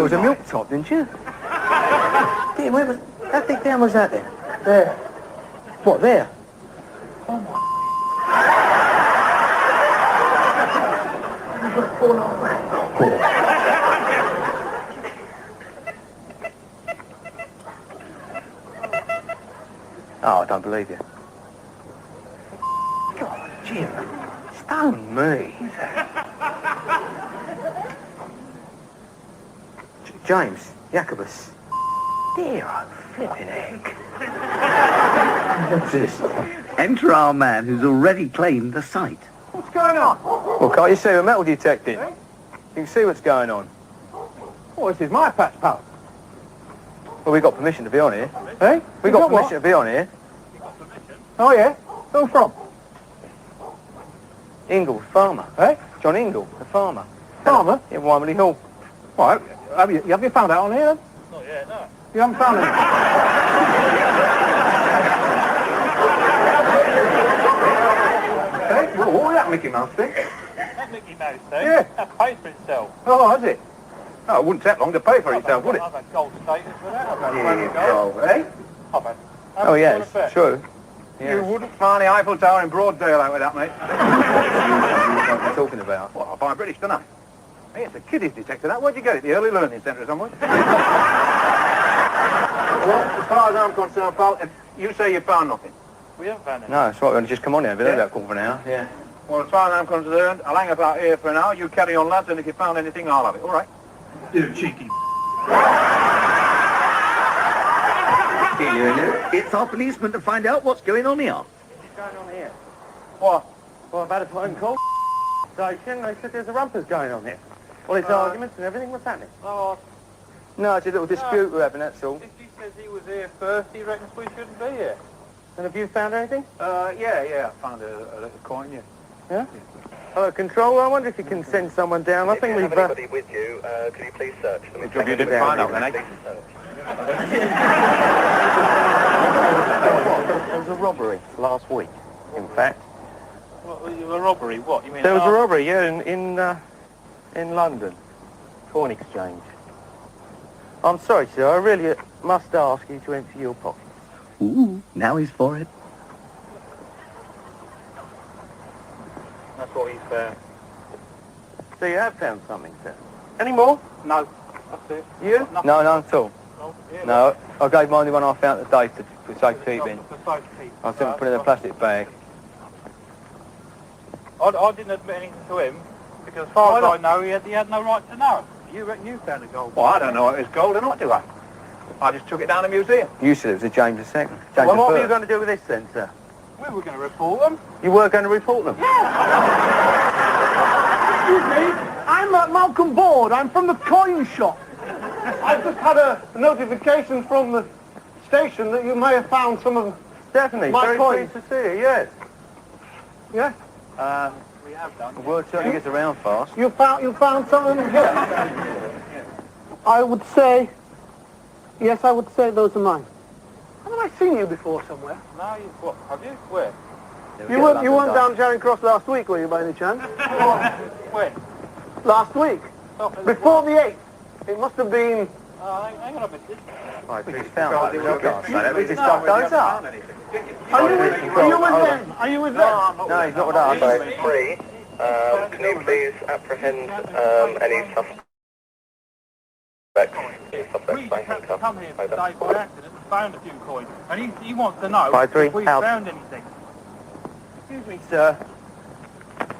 thought it was a milk top, didn't you? Dear, where was... How thick down was that then? There. What, there? Oh, my... Oh, I don't believe you. God, Jim. Stone me. James, Jacobus. Dear, oh, flipping heck. What's this? Enter our man who's already claimed the site. What's going on? Well, can't you see we're metal detecting? You can see what's going on. Oh, this is my patch, pal. Well, we got permission to be on here. Hey? We got permission to be on here. Oh, yeah? Who from? Ingle, farmer. Eh? John Ingle, the farmer. Farmer? In Wymley Hall. What? Have you found out on here? Not yet, no. You haven't found anything? Hey, what was that Mickey Mouse thing? That Mickey Mouse thing? Yeah. That pays for itself. Oh, has it? Oh, it wouldn't take long to pay for itself, would it? I've had gold status for that. I've had Yeah, gold. eh? I've had... Oh, yes, true. Yes. You wouldn't find the Eiffel Tower in broad daylight with that, mate. What are you talking about? Well, I find British, don't I? Hey, it's a kiddies detector, that. Where'd you get it? The early learning centre or somewhere? Well, as far as I'm concerned, pal, if you say you found nothing. We haven't found anything. No, it's right, we're going to just come on here. We've been there about a quarter of an hour. Yeah. Well, as far as I'm concerned, I'll hang about here for an hour. You carry on, lads, and if you found anything, I'll have it. All right? You cheeky... It's our policeman to find out what's going on here. What's going on here? What? Well, I've had a phone call. Station, they said there's a rumpus going on here. All these arguments and everything, what's happening? Oh, No, it's a little dispute we're having, that's all. if he says he was here first, he reckons we shouldn't be here. And have you found anything? Yeah, I found a little coin, yeah. Yeah? Oh, Control, I wonder if you can send someone down. I think we've... If you have anybody with you, can you please search them? You didn't find out, then, eh? There was a robbery last week, in fact. What, a robbery? What? You mean... There was a robbery, yeah, in London. Coin exchange. I'm sorry, sir, I really must ask you to empty your pockets. Ooh, now he's for it. That's what he's found. So you have found something, sir? Any more? No. That's it. You? No, none at all. No, yeah, No, I gave mine the one I found today to put safekeeping. for safekeeping. I said put it in a plastic bag. I didn't admit anything to him, because as far as I know, he had no right to know. You reckon you found the gold? Well, I don't know if it's gold or not, do I? I just took it down to the museum. You said it was a James II. James Well, what were I. you going to do with this then, sir? We were going to report them. You were going to report them? Excuse me, I'm Malcolm Board. I'm from the coin shop. I've just had a notification from the station that you may have found some of Definitely. my Very coins. pleased to see you, yes. Yeah? We have done. The word certainly gets around fast. You found some of them here? I would say, yes, I would say those are mine. Haven't I seen you before somewhere? No, what? Have you? Where? You weren't down Charing Cross last week, were you, by any chance? When? Last week. Before the 8th. It must have been... hang on a minute. Right, we found that. We can't say that. We just stuff those up. Are you with them? Are you with them? No, he's not with us. 3, can you please apprehend any suspects? We just had to come here today by accident and found a few coins. And he wants to know 5-3, if we out. found anything. Excuse me, sir. Hang on a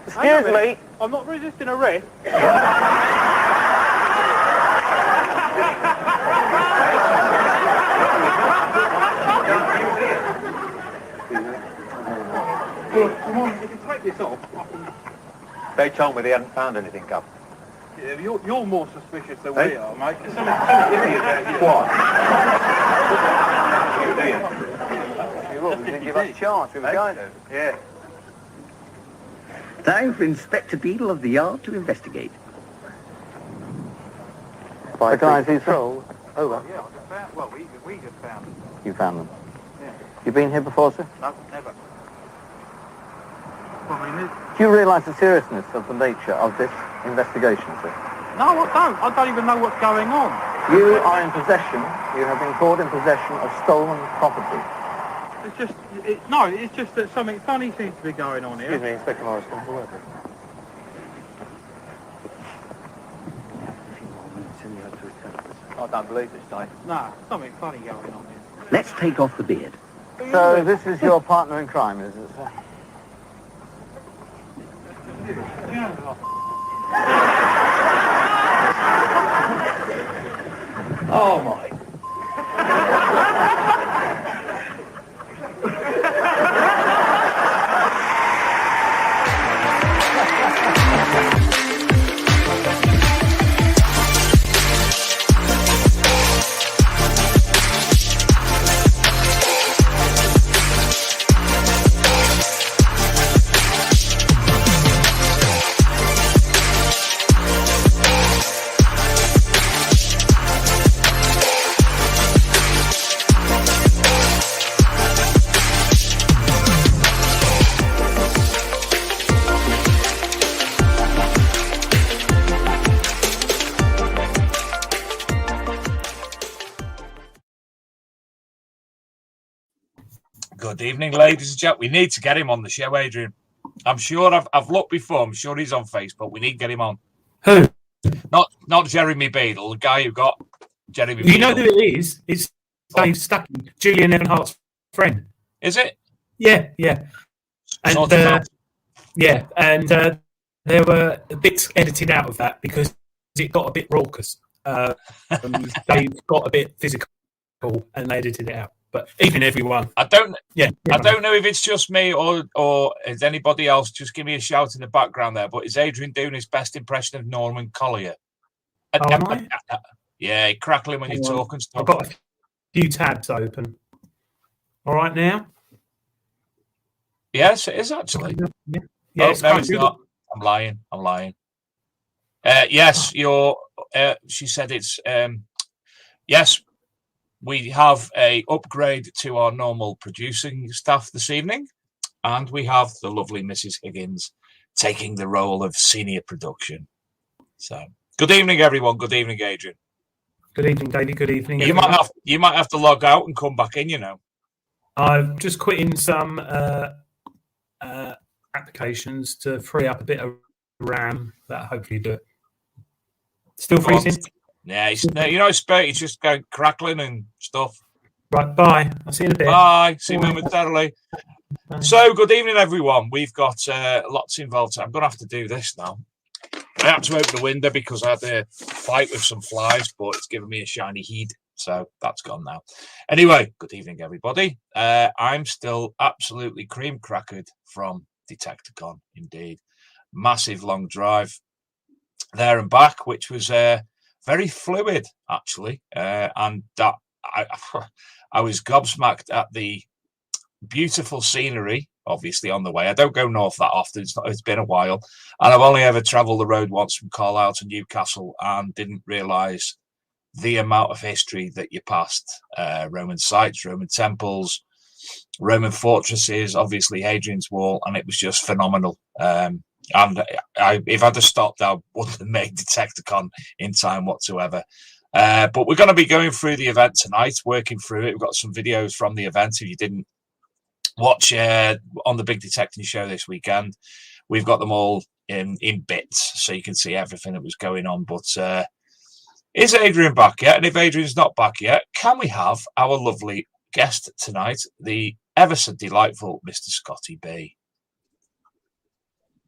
Excuse me. minute. I'm not resisting arrest. Come on, if you take this off, They told me they hadn't found anything, Gov. Yeah, you're more suspicious than we are, mate. What? You didn't give us a chance. We were going to. Yeah. Time for Inspector Beadle of the Yard to investigate. The guys who throw. Over. Yeah, I just found. Well, we just found them. You found them. Yeah. You been here before, sir? No, never. Probably new. Do you realise the seriousness of the nature of this investigation, sir? No, I don't even know what's going on. You are in possession. You have been caught in possession of stolen property. It's just that something funny seems to be going on here. Excuse me, Inspector Morris, can I have a word? I don't believe this, Dave. No, something funny going on here. Let's take off the beard. So this is your partner in crime, is it, sir? Oh, my. Good evening, ladies and gentlemen. We need to get him on the show, Adrian. I'm sure I've looked before. I'm sure he's on Facebook. We need to get him on. Who? Not Jeremy Beadle, the guy who got Jeremy You Beadle. know who it is? It's Dave Stuckey, Julian Evanhart's friend. Is it? Yeah. And there were bits edited out of that because it got a bit raucous. Dave got a bit physical, and they edited it out. But even everyone, I don't I don't know if it's just me or is anybody else. Just give me a shout in the background there. But is Adrian doing his best impression of Norman Collier? Yeah, crackling when you talk and stuff. I've got a few tabs open. All right now? Yes, it is actually. Yeah, No, it's it's not. I'm lying. Yes, she said it's. Yes, we have a upgrade to our normal producing staff this evening, and we have the lovely Mrs. Higgins taking the role of senior production. So, good evening, everyone. Good evening, Adrian. Good evening, David. Good evening. You might have to log out and come back in. You know. I've just quit in some applications to free up a bit of RAM. That hopefully do it. Still freezing. Yeah, he's just going crackling and stuff. Right, bye. I'll see you in a bit. Bye. See you momentarily. So, good evening, everyone. We've got lots involved. I'm going to have to do this now. I had to open the window because I had a fight with some flies, but it's given me a shiny heat. So that's gone now. Anyway, good evening, everybody. I'm still absolutely cream crackered from Detectorcon, indeed. Massive long drive there and back, which was very fluid, actually. And that I was gobsmacked at the beautiful scenery, obviously, on the way. I don't go north that often. It's been a while. And I've only ever travelled the road once from Carlisle to Newcastle and didn't realise the amount of history that you passed. Roman sites, Roman temples, Roman fortresses, obviously Hadrian's Wall, and it was just phenomenal. And if I'd have stopped, I wouldn't have made Detectorcon in time whatsoever. But we're going to be going through the event tonight, working through it. We've got some videos from the event. If you didn't watch on the Big Detecting Show this weekend, we've got them all in bits, so you can see everything that was going on. But is Adrian back yet? And if Adrian's not back yet, can we have our lovely guest tonight, the ever so delightful Mr. Scotty Bea?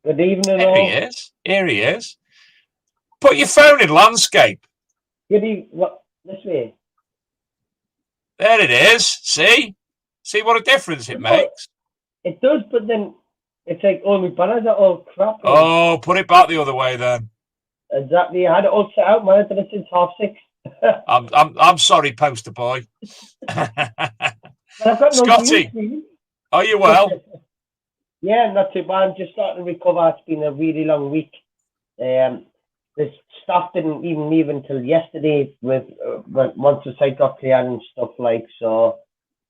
Good evening, Here all. he is. Here he is. Put your phone in landscape. Good evening. What? This way. There it is. See what a difference it makes. It does, but then it's like all my banners are all crap. Oh, put it back the other way then. Exactly. I had it all set out, man. I've done it since 6:30. I'm sorry, poster boy. I've got no Scotty, news, are you well? Yeah, not too bad. I'm just starting to recover. It's been a really long week. The staff didn't even leave until yesterday once the site got cleared and stuff like, so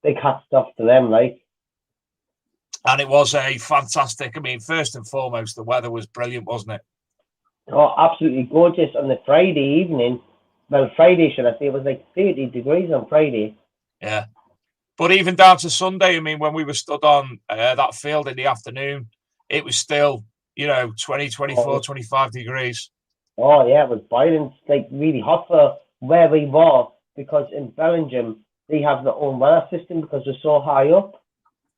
big hats off to them, like. And it was a fantastic, first and foremost, the weather was brilliant, wasn't it? Oh, absolutely gorgeous on the Friday evening. Well, Friday, should I say? It was like 30 degrees on Friday. Yeah. But even down to Sunday, I mean, when we were stood on that field in the afternoon, it was still, 20, 24, 25 degrees. Oh, yeah, it was boiling. It's like really hot for where we were, because in Bellingham, they have their own weather system because they're so high up.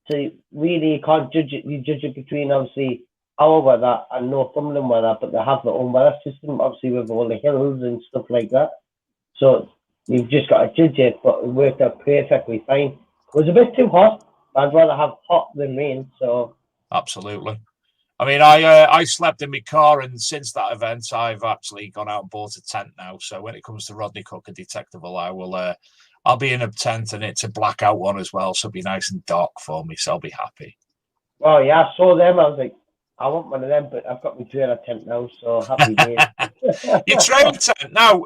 So really, you can't judge it. You judge it between, obviously, our weather and Northumberland weather, but they have their own weather system, obviously, with all the hills and stuff like that. So you've just got to judge it, but it worked out perfectly fine. It was a bit too hot. I'd rather have hot than rain, so... Absolutely. I mean, I slept in my car, and since that event, I've actually gone out and bought a tent now. So when it comes to Rodney Cook and Detectable, I'll be in a tent, and it's a blackout one as well, so it'll be nice and dark for me, so I'll be happy. Oh, yeah, I saw them. I was like, I want one of them, but I've got my trailer tent now, so happy days. Your trailer tent. Now,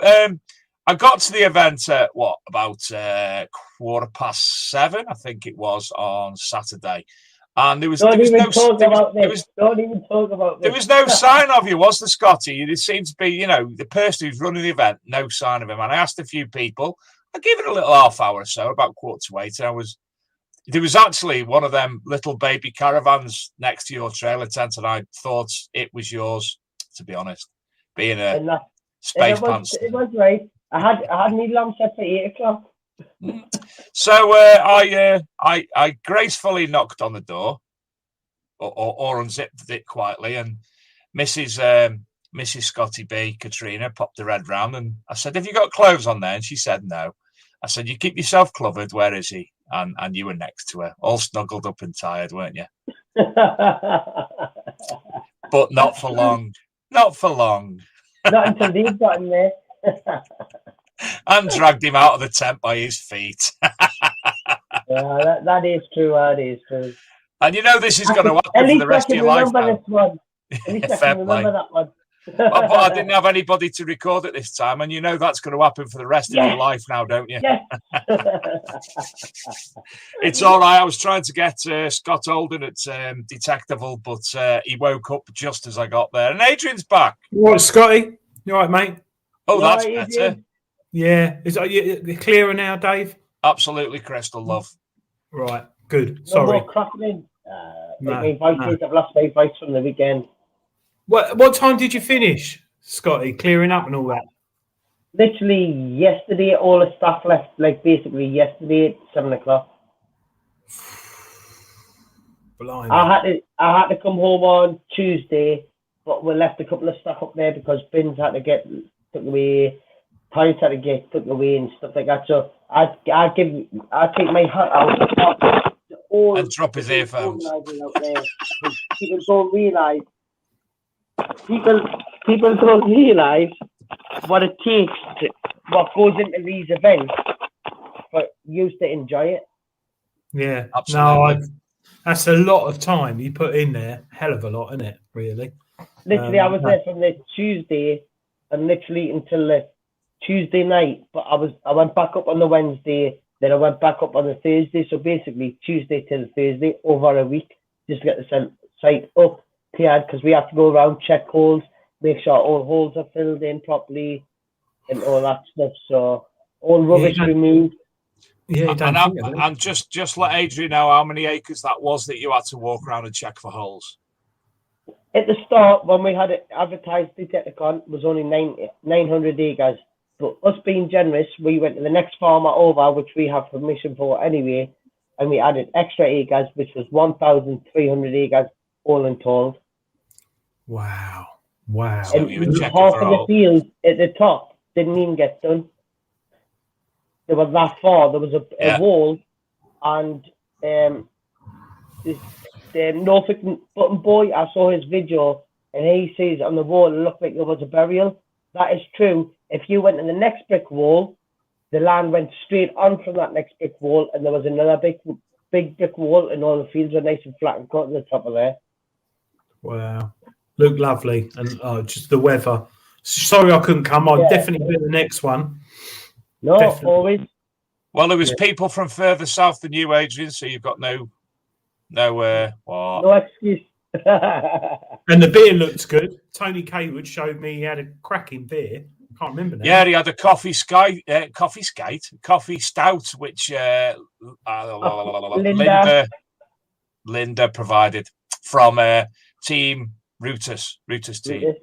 I got to the event at, about 7:15, I think it was, on Saturday. And there was no sign of you, was there, Scotty? It seemed to be, the person who's running the event, no sign of him. And I asked a few people. I gave it a little half hour or so, about 7:45, and there was actually one of them little baby caravans next to your trailer tent, and I thought it was yours, to be honest. Being a space pants. It was right. I had my alarm set for 8 o'clock. So I gracefully knocked on the door, or unzipped it quietly, and Mrs. Scotty Bea, Katrina, popped her head round, and I said, "Have you got clothes on there?" And she said, "No." I said, "You keep yourself covered. Where is he?" And you were next to her, all snuggled up and tired, weren't you? But not for long. Not for long. Not until Dave got in there. And dragged him out of the tent by his feet. Yeah, that is true. That is true. And this is going to happen for the rest of your life now. At least I can remember that one. But I didn't have anybody to record at this time, and that's going to happen for the rest of your life now, don't you? Yes. It's all right. I was trying to get Scott Holden at Detectable, but he woke up just as I got there. And Adrian's back. You all right, Scotty? You all right, mate? Oh, that's better. Yeah. Is you clearer now, Dave? Absolutely, Crystal, love. Right. Good. No Sorry. more crackling. My voice, I've lost my voice from the weekend. What time did you finish, Scotty? Clearing up and all that? Literally yesterday, all the staff left, basically yesterday at 7 o'clock. Blimey. I had to come home on Tuesday, but we left a couple of stuff up there because bins had to get took away, toys had to get took away and stuff like that. So I take my hat out and drop his earphones. People don't realise. People don't realise what it takes, what goes into these events, but used to enjoy it. Yeah, absolutely. No, that's a lot of time you put in there. Hell of a lot, isn't it? Really. Literally, I was there from the Tuesday and literally until the Tuesday night. But I went back up on the Wednesday, then I went back up on the Thursday. So basically, Tuesday till Thursday, over a week, just to get the site up. Because we have to go around, check holes, make sure all holes are filled in properly and all that stuff. So all rubbish removed. Yeah, and just let Adrian know how many acres that was that you had to walk around and check for holes. At the start, when we had it advertised, Detectorcon, it was only 900 acres. But us being generous, we went to the next farmer over, which we have permission for anyway, and we added extra acres, which was 1,300 acres all in told. Wow. And half of the field at the top didn't even get done. They were that far. There was a wall, and this Norfolk Button Boy, I saw his video, and he says on the wall it looked like there was a burial. That is true. If you went to the next brick wall, the land went straight on from that next brick wall, and there was another big brick wall, and all the fields were nice and flat and cut on the top of there. Wow. Looked lovely. And just the weather. Sorry I couldn't come. I'll definitely do the next one. No, definitely. Always. Well, there was people from further south than you, Adrian, so you've got no excuse. And the beer looked good. Tony Kaywood showed me he had a cracking beer. I can't remember now. Yeah, he had a coffee stout, which Linda provided from Team Rutus team.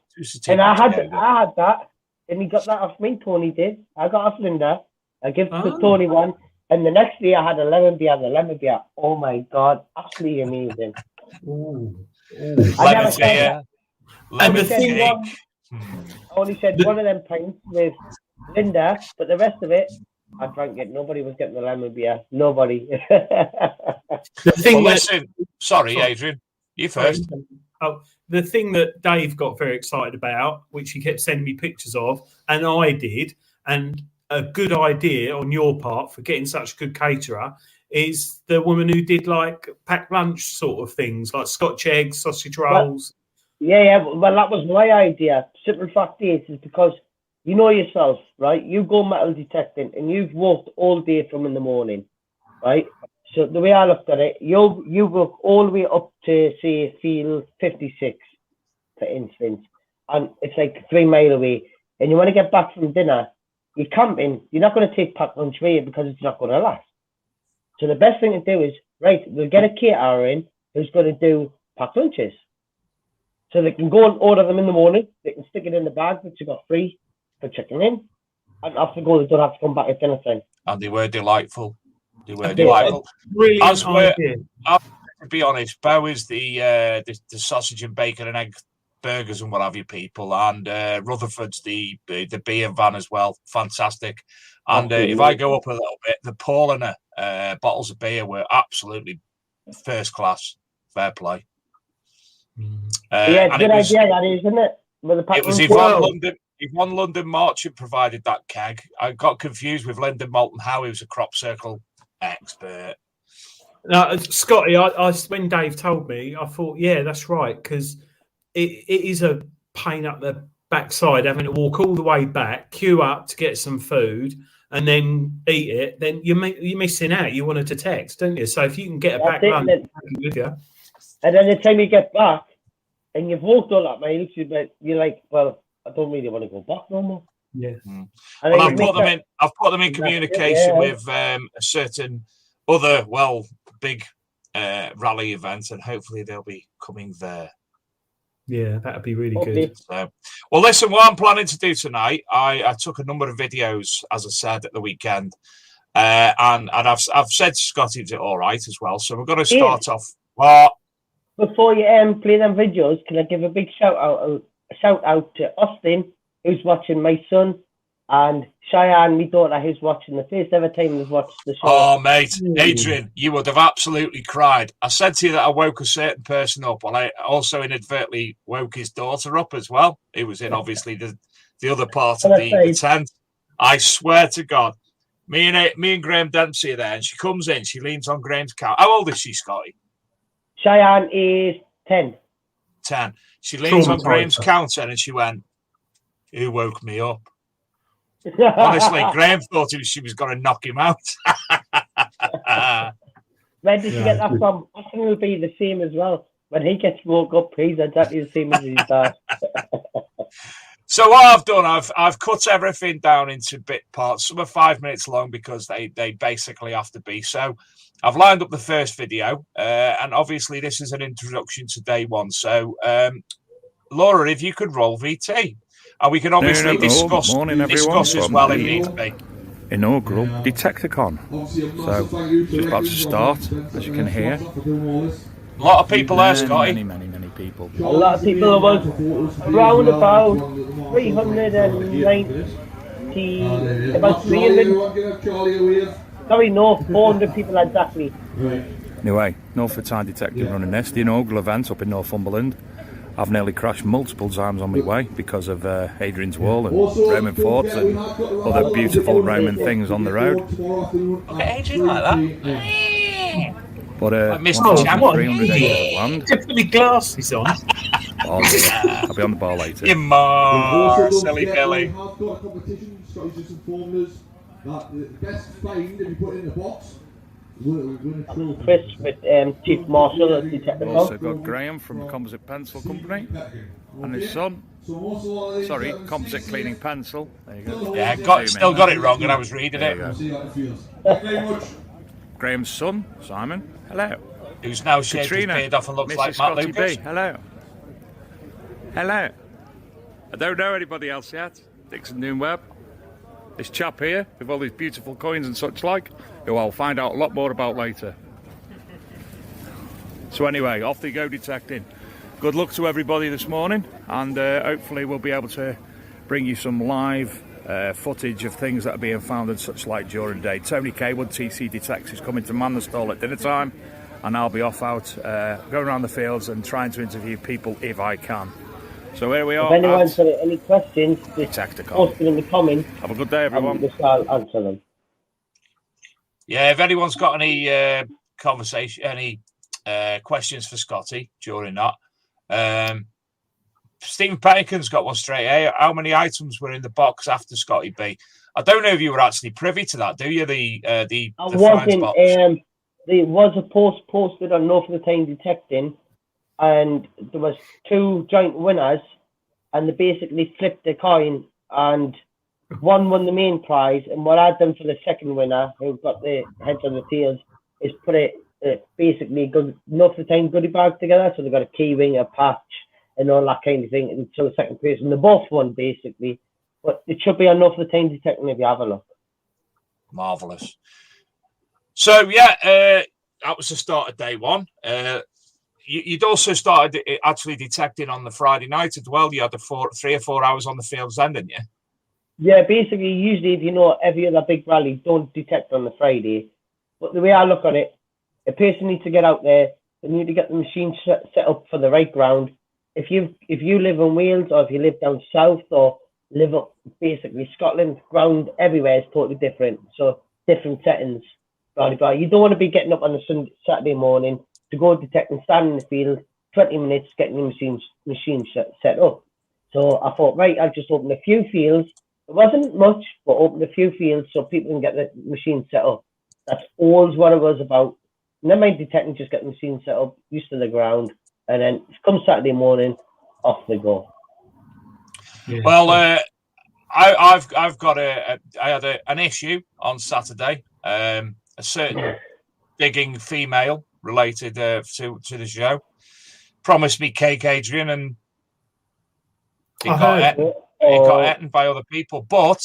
And I had that, and he got that off me. Tony did. I got off Linda. I give to Tony one, and the next day I had a lemon beer. The lemon beer, oh my god, absolutely amazing. Ooh. Lemon beer, lemon cake. I only said one of them pints with Linda, but the rest of it, I drank it. Nobody was getting the lemon beer. Nobody. Sorry, Adrian, you first. Oh, the thing that Dave got very excited about, which he kept sending me pictures of, and I did, and a good idea on your part for getting such a good caterer, is the woman who did like packed lunch sort of things, like Scotch eggs, sausage rolls. Well, that was my idea. Simple fact is because you know yourself, right? You go metal detecting and you've worked all day from in the morning, right? So the way I looked at it, you work all the way up to, say, field 56, for instance, and it's like 3 miles away. And you want to get back from dinner, you're camping, you're not going to take packed lunch with you because it's not going to last. So the best thing to do is, right, we'll get a caterer in who's going to do packed lunches. So they can go and order them in the morning, they can stick it in the bag that you got free for checking in, and off they go, they don't have to come back at dinner time. And they were delightful. Delightful. Really, to be honest, Bo is the sausage and bacon and egg burgers and what have you people, and Rutherford's the beer van as well. Fantastic. And if I go up a little bit, the Paulaner bottles of beer were absolutely first class. Fair play. It's a good idea, that is, isn't it? It was Yvonne London Marchant provided that keg. I got confused with Lyndon Moulton Howe, who's a crop circle expert. Now, Scotty, I when Dave told me, I thought, yeah, that's right, because it is a pain up the backside having to walk all the way back, queue up to get some food, and then eat it. Then you're missing out. You want to text, don't you? So if you can get a back lunch with you, and then the time you get back and you've walked all that miles, you're like, well, I don't really want to go back no more. Yeah. Well, I've put them in communication with a certain other big rally event, and hopefully they'll be coming there. Yeah, that'd be really good. So, well, listen, what I'm planning to do tonight, I took a number of videos, as I said, at the weekend, and I've said to Scotty it's all right as well. So we're going to start off. Well, before you play them videos, can I give a big shout out to Austin, who's watching, my son, and Cheyenne, my daughter, who's watching the first ever time we've watched the show. Oh, mate, Adrian, you would have absolutely cried. I said to you that I woke a certain person up, and I also inadvertently woke his daughter up as well. It was in, obviously, the other part of the tent. I swear to God. Me and Graham Dempsey are there, and she comes in, she leans on Graham's couch. How old is she, Scotty? Cheyenne is 10. 10. She leans on Graham's counter and she went, "Who woke me up?" Honestly, Graham thought she was going to knock him out. Where did you get that from? Austin will be the same as well. When he gets woke up, he's exactly the same as his dad. So what I've done, I've cut everything down into bit parts. Some are 5 minutes long because they basically have to be. So I've lined up the first video, and obviously this is an introduction to day one. So Laura, if you could roll VT, and we can obviously discuss as well if needs be. Inaugural Detectorcon. So it's about to start, as you can hear. A lot of people there, Scotty. Many people. A lot of people. There was around about 390, about 300. Sorry, no, 400 people exactly. Anyway, Norfolk Time Detective running this, the inaugural event up in Northumberland. I've nearly crashed multiple times on my way because of Adrian's Wall and Roman Forts and other beautiful Roman things on the road. Look at Adrian like that. But I missed the champ. 300 acres of land. Definitely glasses on. Oh, yeah. I'll be on the bar later. You more silly Billy. That the best find if you put it in the box Chris with Chief Marshal at We've Detectorcon. also got Graham from the Composite Pencil Company and his son. Sorry, Composite Cleaning Pencil. There you go. Yeah, still got it wrong, and I was reading it. Graham's son, Simon. Hello. Who's now shaved his Katrina, beard off and looks Mrs. like Matt Scotty Lucas. Bea. Hello. Hello. I don't know anybody else yet. Dixon Noonweb. This chap here with all these beautiful coins and such like, who I'll find out a lot more about later. So anyway, off they go detecting. Good luck to everybody this morning, and hopefully we'll be able to bring you some live footage of things that are being found and such like during the day. Tony Kaywood, TC Detects, is coming to man the stall at dinner time, and I'll be off out going around the fields and trying to interview people if I can. So here we are. If anyone's got any questions, just Detectorcon. post them in the comments. Have a good day, everyone. I'll answer them. Yeah, if anyone's got any questions for Scotty during that, Stephen Pennington's got one straight. Hey, how many items were in the box after Scotty Bea? I don't know if you were actually privy to that, do you? The wasn't. box? There was a post posted on North of the Time Detecting, and there was 2 joint winners, and they basically flipped the coin, and one won the main prize, and what I'd done for the second winner, who got the heads on the tails, is put it basically North of the Time goodie bag together, so they got a key ring, a patch, and all that kind of thing, until the second place, and they both won basically. But it should be on North of the Time Detecting if you have a look. Marvellous. So yeah, that was the start of day one. You'd also started actually detecting on the Friday night as well. You had 3 or 4 hours on the fields then, didn't you? Yeah, basically, usually, if you know every other big rally, don't detect on the Friday. But the way I look at it, a person needs to get out there. They need to get the machine set up for the right ground. If you live in Wales, or if you live down south, or live up basically Scotland, ground everywhere is totally different. So different settings. Blah, blah. You don't want to be getting up on a Saturday morning to go detect and stand in the field 20 minutes getting the machine set up. So I thought, right, I'll just open a few fields. It wasn't much, but open a few fields so people can get the machine set up. That's always what it was about. Never mind detecting, just get the machine set up, used to the ground, and then come Saturday morning, off they go. Yeah. Well, I've got I had an issue on Saturday. A certain digging female related to the show promised me cake, Adrian, and it got eaten by other people. But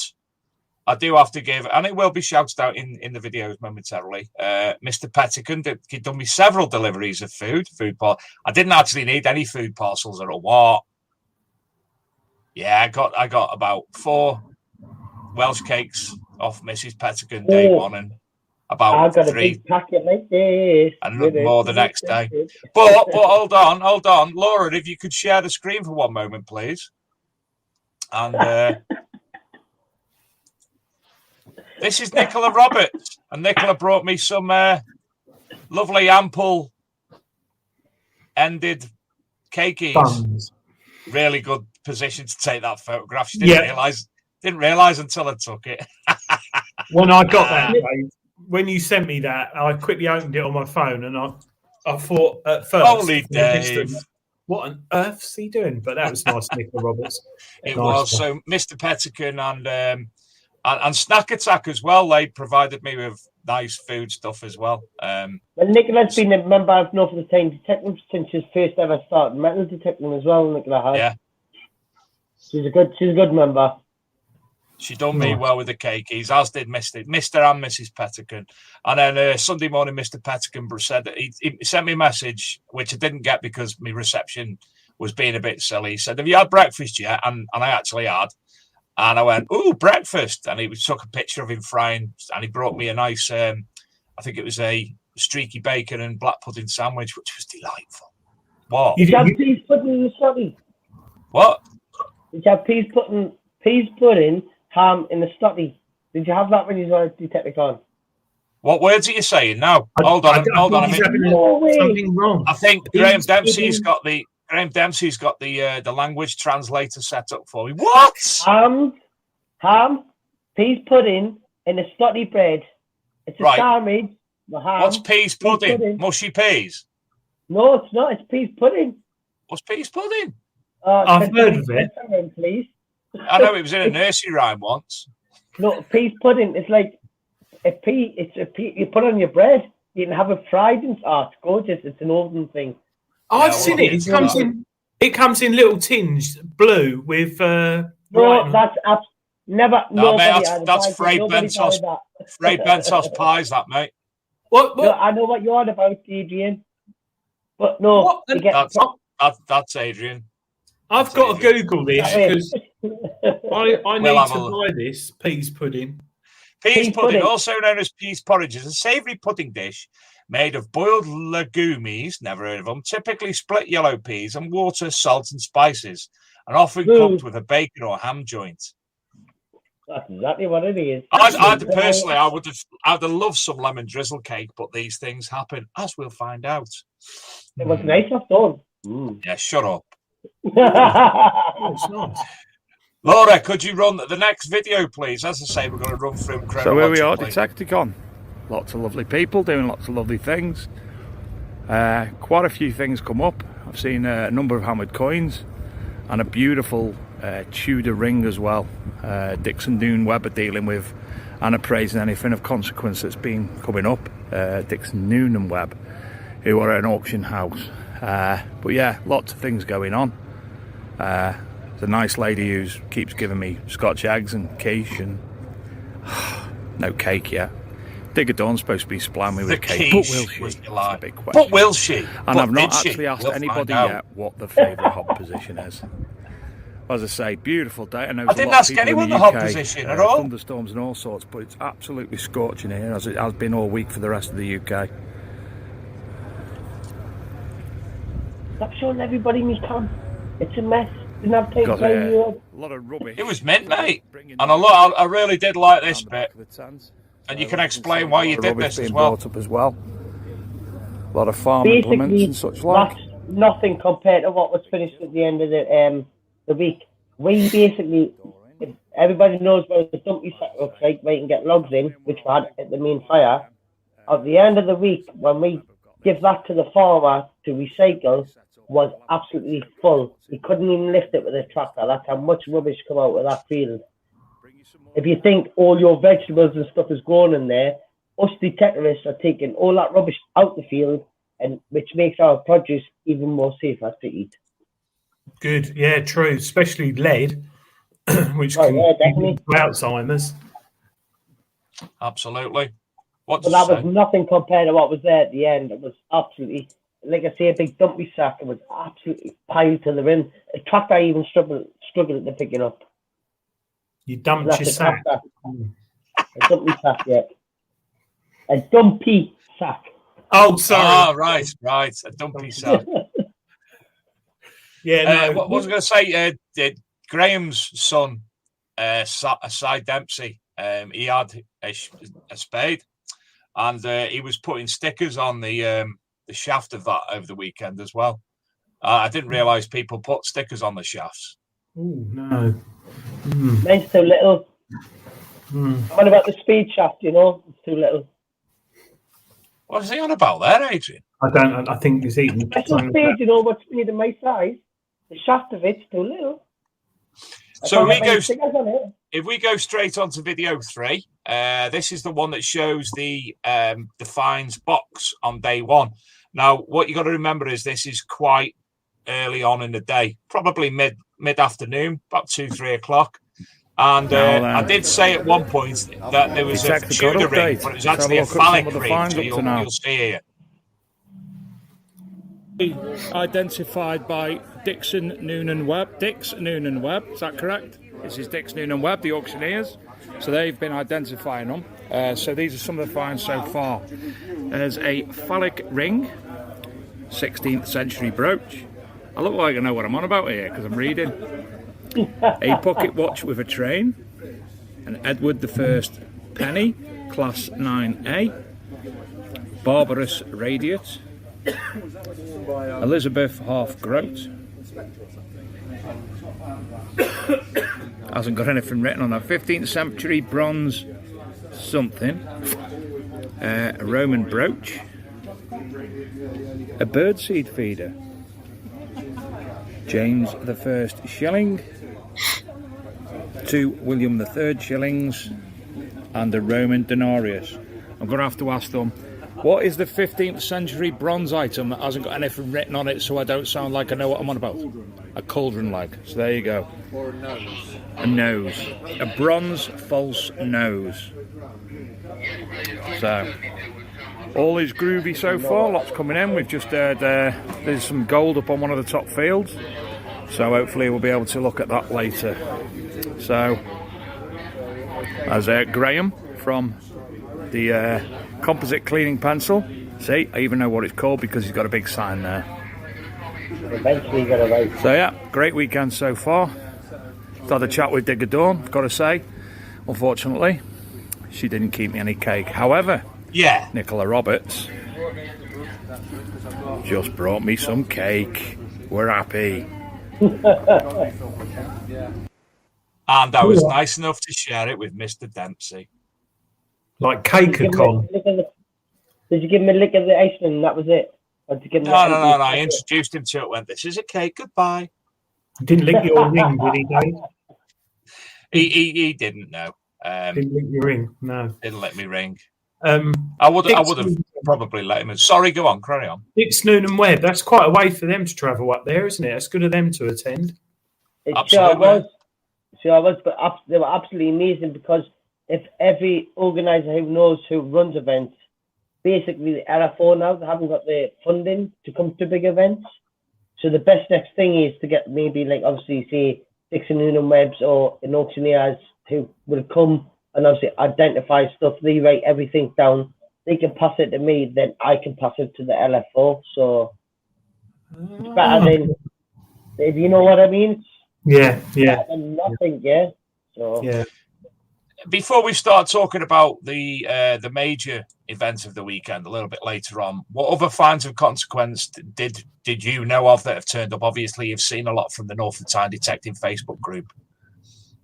I do have to give, and it will be shouted out in the videos momentarily. Mr. Pettican, he done me several deliveries of food parcels. I didn't actually need any food parcels or what. Yeah, I got about 4 Welsh cakes off Mrs. Pettican day one, and about 3 a big packet like this, and more the next day. But hold on, Laura, if you could share the screen for one moment, please. And this is Nicola Roberts, and Nicola brought me some lovely ample ended cakeys. Buns. Really good position to take that photograph. She didn't realise until I took it. When I got that, Dave, when you sent me that, I quickly opened it on my phone, and I thought at first, holy Dave, what on earth's he doing? But that was nice, Nicola Roberts. It was. So Mr. Pettican and Snack Attack as well. They provided me with nice food stuff as well. Well, Nicola's been a member of North of the Time Detective since his first ever started metal detecting as well. Nicola has. Yeah, she's a good member. She done me well with the cakeys, as did Mr. and Mrs. Pettican. And then Sunday morning, Mr. Pettican said that he sent me a message, which I didn't get because my reception was being a bit silly. He said, "Have you had breakfast yet?" And I actually had. And I went, "Ooh, breakfast!" And he took a picture of him frying, and he brought me a nice, I think it was a streaky bacon and black pudding sandwich, which was delightful. What? Did you have peas pudding in the Scotty? What? Did you have peas pudding, ham in the Scotty? Did you have that when you were at Detectorcon? What words are you saying now? Hold on a minute. Something wrong. I think Graham Dempsey's got the language translator set up for me. What? Ham, peas pudding, and a Scotty bread. It's a sandwich the ham. What's peas pudding? pudding. Mushy peas? No, it's not. It's peas pudding. What's peas pudding? I've heard of it. Please. I know it was in a nursery rhyme once. No, peas pudding. It's like a pea. It's a pea you put on your bread. You can have it fried and it's gorgeous. It's an oven thing. I've seen it. It comes in little tins, blue with. No, that's never. No, mate, that's Fray Bentos. Fray Bentos pies, that mate. What? No, I know what you're on about, Adrian. But no, that's Adrian. I've got to Google this because I need to buy this peas pudding. Peas pudding, also known as peas porridge, is a savoury pudding dish made of boiled legumes, never heard of them, typically split yellow peas and water, salt and spices, and often cooked with a bacon or ham joint. That's exactly what it is. I would have loved some lemon drizzle cake, but these things happen, as we'll find out. It was nice, I've done. Yeah, shut up. It's not. Laura, could you run the next video, please? As I say, we're going to run through chronologically. So here we are, Detectorcon. Lots of lovely people doing lots of lovely things. Quite a few things come up. I've seen a number of hammered coins and a beautiful Tudor ring as well. Dixon Noon Webb are dealing with and appraising anything of consequence that's been coming up. Dixon Noon and Webb, who are an auction house. But yeah, lots of things going on. There's a nice lady who keeps giving me Scotch eggs and quiche and no cake yet. Digger Dawn's supposed to be supplying me with cake, but will she? It's a big question. But will she? And I've not actually asked anybody yet what the favourite hot position is. As I say, beautiful day. I didn't ask anyone the hot position at all. Thunderstorms and all sorts, but it's absolutely scorching here, as it has been all week for the rest of the UK. Stop showing everybody me can. It's a mess. Didn't have time to play you. A lot of rubbish. It was mint, mate. And I really did like this bit. And you can explain why you did this as well. Brought up as well. A lot of farm implements and such like. That's nothing compared to what was finished at the end of the week. We basically, everybody knows what the dumpy sack looks like, where you can get logs in, which we had at the main fire. At the end of the week, when we give that to the farmer to recycle, was absolutely full. He couldn't even lift it with a tractor. That's how much rubbish come out of that field. If you think all your vegetables and stuff is going in there, us detectorists are taking all that rubbish out the field, and which makes our produce even more safer to eat. Good, yeah, true. Especially lead, which can definitely Alzheimer's. Absolutely. But that was nothing compared to what was there at the end. It was absolutely, like I say, a big dumpy sack. It was absolutely piled to the rim. A tractor even struggled to pick it up. You dumped your sack. A dumpy sack, yeah. A dumpy sack. Oh, sorry. Ah, right. A dumpy sack. Yeah. What was I going to say? Graham's son, Cy Dempsey, he had a spade, and he was putting stickers on the shaft of that over the weekend as well. I didn't realise people put stickers on the shafts. Oh no. Mine's too little. What about the speed shaft, It's too little. What is he on about there, Adrian? I think he's eating. That's the speed, what's speed in my size. The shaft of it's too little. So if we go straight on to video 3, this is the one that shows the fines box on day 1. Now, what you got to remember is this is quite early on in the day, probably mid-afternoon, about 2-3 o'clock. And I did say at one point that there was a Tudor ring, but it was actually a phallic ring, so you'll see here. Identified by Dixon Noon and Webb. Dix Noon and Webb, is that correct? This is Dix Noon and Webb, the auctioneers. So they've been identifying them. So these are some of the finds so far. There's a phallic ring, 16th century brooch. I look like I know what I'm on about here because I'm reading. A pocket watch with a train. An Edward I penny, class 9A. Barbarous radiate. Elizabeth half groat. Hasn't got anything written on that. 15th century bronze something. a Roman brooch, a birdseed feeder, James I shilling, 2 William III shillings, and a Roman denarius. I'm going to have to ask them, what is the 15th century bronze item that hasn't got anything written on it so I don't sound like I know what I'm on about? A cauldron like. So there you go. Or a nose. A nose. A bronze false nose. So, all is groovy so far. Lots coming in. We've just heard there's some gold up on one of the top fields. So hopefully we'll be able to look at that later. So, as Graham from the composite cleaning pencil. See, I even know what it's called because he's got a big sign there. Eventually got a right. So yeah, great weekend so far. Had a chat with Digger Dawn, got to say. Unfortunately, she didn't keep me any cake. However, yeah, Nicola Roberts just brought me some cake. We're happy. And I was nice enough to share it with Mr. Dempsey. Like Cake-a-con. Did you give him a lick of the ice cream and that was it? Or did you give him No. I introduced him to it. Went, this is a cake. Goodbye. Didn't lick your ring, did he, Dave? He didn't know. Didn't lick your ring. No. Didn't let me ring. I would have probably let him. Sorry, go on, carry on. It's Noonan Webb. That's quite a way for them to travel up there, isn't it? It's good of them to attend. It sure was. But they were absolutely amazing because if every organiser who knows who runs events, basically the LFO now, they haven't got the funding to come to big events. So the best next thing is to get maybe like obviously say Dixon Noonan Webbs or an auctioneers who will come and obviously identify stuff. They write everything down. They can pass it to me, then I can pass it to the LFO. So it's better than, if you know what I mean. Yeah. Nothing, yeah. So yeah. Before we start talking about the major event of the weekend a little bit later on, what other finds of consequence did you know of that have turned up? Obviously, you've seen a lot from the North of Tyne Detective Facebook group.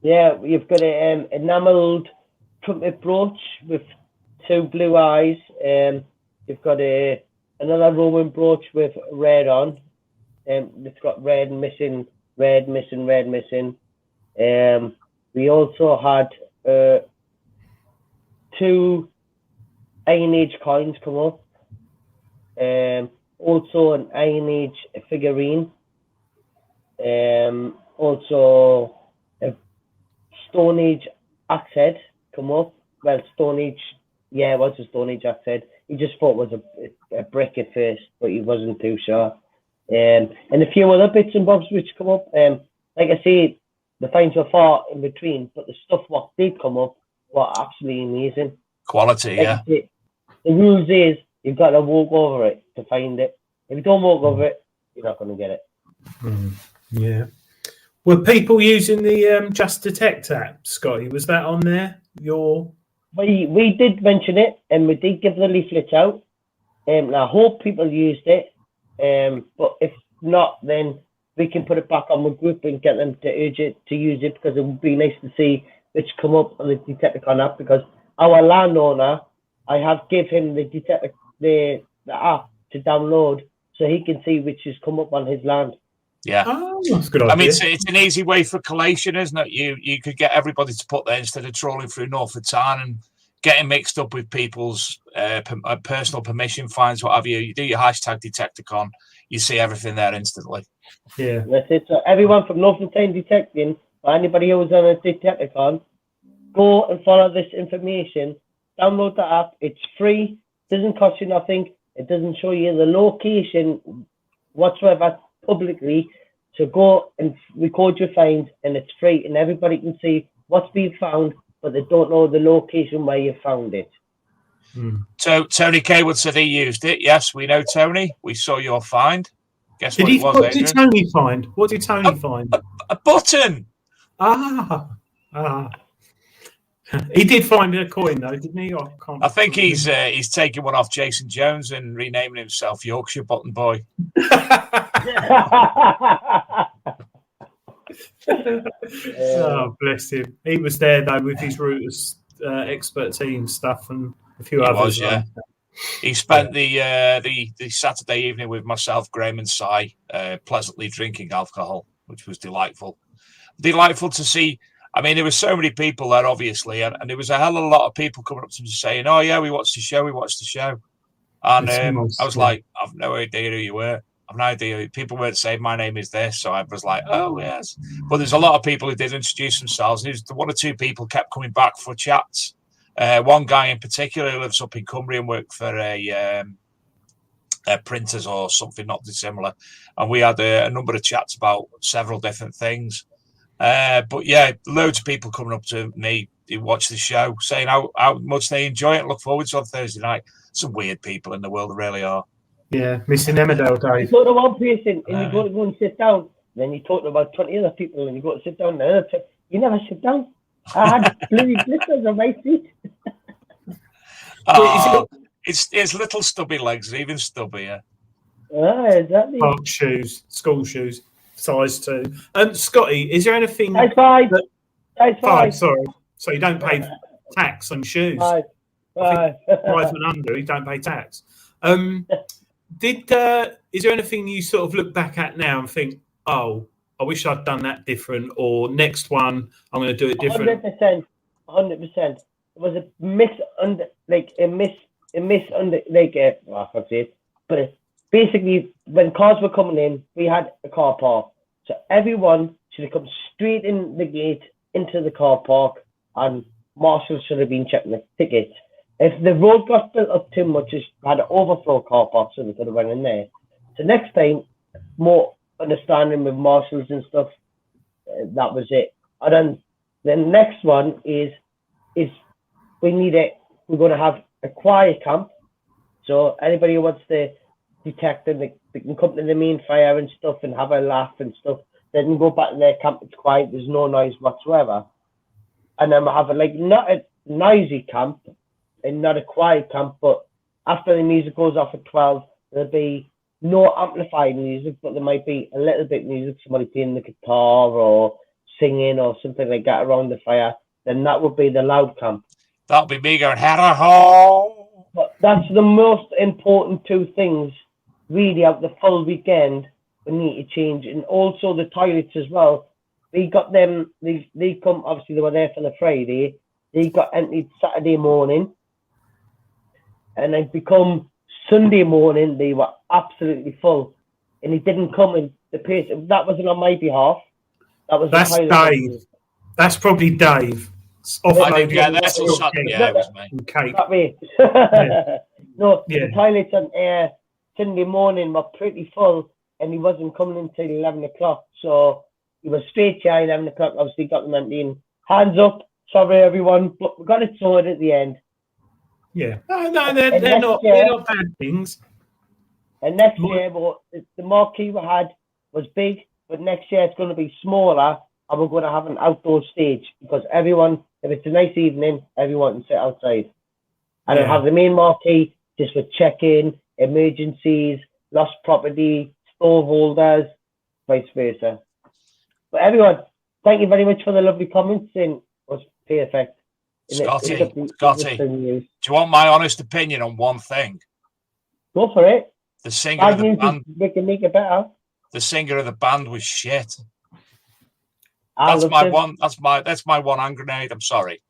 Yeah, you've got an enamelled trumpet brooch with 2 blue eyes. You've got another Roman brooch with red on. It's got red missing. We also had 2 Iron Age coins come up. Also an Iron Age figurine. Also a Stone Age axe head come up. Well, Stone Age, yeah, it was a Stone Age axe head. He just thought it was a brick at first, but he wasn't too sure. And a few other bits and bobs which come up. Like I say, the finds were far in between, but the stuff what did come up were absolutely amazing. Quality, like yeah. The rules is you've got to walk over it to find it. If you don't walk over it, you're not going to get it. Yeah. Were people using the Just Detect app, Scotty? Was that on there? We did mention it, and we did give the leaflets out. And I hope people used it. But if not, then we can put it back on the group and get them to urge it to use it, because it would be nice to see which come up on the Detectorcon app, because our landowner, I have give him the app to download so he can see which has come up on his land. Yeah. Oh, that's a good idea. I mean, it's an easy way for collation, isn't it? You could get everybody to put there instead of trawling through North of Tyne and getting mixed up with people's personal permission finds, what have you. You do your hashtag Detectorcon, you see everything there instantly. Yeah. That's it. So everyone from North of Tyne Detecting, or anybody who's on a Detectorcon, go and follow this information. Download the app. It's free. Doesn't cost you nothing. It doesn't show you the location whatsoever publicly. So go and record your finds, and it's free, and everybody can see what's being found, but they don't know the location where you found it. So Tony Kaywood said he used it. Yes, we know Tony. We saw your find. Guess what it was, What Adrian? did Tony find? What did Tony find? A button. He did find a coin though, didn't he? I think he's taking one off Jason Jones and renaming himself Yorkshire Button Boy. Oh, bless him. He was there though with his routers expert team stuff, and A few He others. was, yeah. He spent the Saturday evening with myself, Graham, and Si, pleasantly drinking alcohol, which was delightful. Delightful to see. I mean, there were so many people there, obviously, and there was a hell of a lot of people coming up to me saying, "Oh yeah, we watched the show. We watched the show." And I was like, "I've no idea who you were. I've no idea." People weren't saying my name is this, so I was like, "Oh yes." But there's a lot of people who did introduce themselves. And the one or two people kept coming back for chats. One guy in particular who lives up in Cumbria and worked for a printers or something not dissimilar, and we had a number of chats about several different things. But yeah, loads of people coming up to me who watch the show saying how much they enjoy it and look forward to it on Thursday night. Some weird people in the world, there really are. Yeah, missing Emmerdale, Dave. You go to one place and you go to go and sit down, then you talk to about 20 other people and you go to sit down there. You never sit down. I had bloody blisters on my seat. It's little stubby legs, even stubbier. Exactly. Park shoes, school shoes, size 2. Scotty, is there anything? Size 5. Size 5. Sorry. So you don't pay tax on shoes. 5. 5 and under, you don't pay tax. Is there anything you sort of look back at now and think, oh, I wish I'd done that different, or next one I'm going to do it different? 100%. It was a I can't say it, but basically when cars were coming in, we had a car park, so everyone should have come straight in the gate into the car park, and marshals should have been checking the tickets. If the road got built up too much, it had an overflow car park, so they could have went in there. So next time, more understanding with marshals and stuff. That was it. And then the next one is we're going to have a quiet camp. So anybody who wants to detect them, they can come to the main fire and stuff and have a laugh and stuff. They can go back to their camp. It's quiet. There's no noise whatsoever. And then we'll have not a noisy camp and not a quiet camp, but after the music goes off at 12, there'll be no amplified music, but there might be a little bit of music, somebody playing the guitar or singing or something like that around the fire. Then that would be the loud camp. That'll be me going, ha-ha-ho. But that's the most important two things, really, out the full weekend we need to change. And also the toilets as well. We got them, they come, obviously they were there for the Friday. They got emptied Saturday morning. And they become Sunday morning, they were absolutely full. And he didn't come in the pace. That wasn't on my behalf. That's Dave. That's probably Dave. I didn't get that till Saturday. Yeah, it was me. Okay. That way. No, the toilets on Sunday morning were pretty full, and he wasn't coming until 11 o'clock. So he was straight here 11 o'clock. Obviously, got them emptying. Hands up. Sorry, everyone. But we got it sorted at the end. Yeah. No, they're not bad things. And next year, the marquee we had was big, but next year it's going to be smaller, and we're going to have an outdoor stage because everyone, if it's a nice evening, everyone can sit outside. And I'll have the main marquee just for check-in, emergencies, lost property, stove holders, vice versa. But everyone, thank you very much for the lovely comments, and it was perfect. Scotty, do you want my honest opinion on one thing? Go for it. The singer of the band. We can make it better. The singer of the band was shit. That's my one hand grenade. I'm sorry,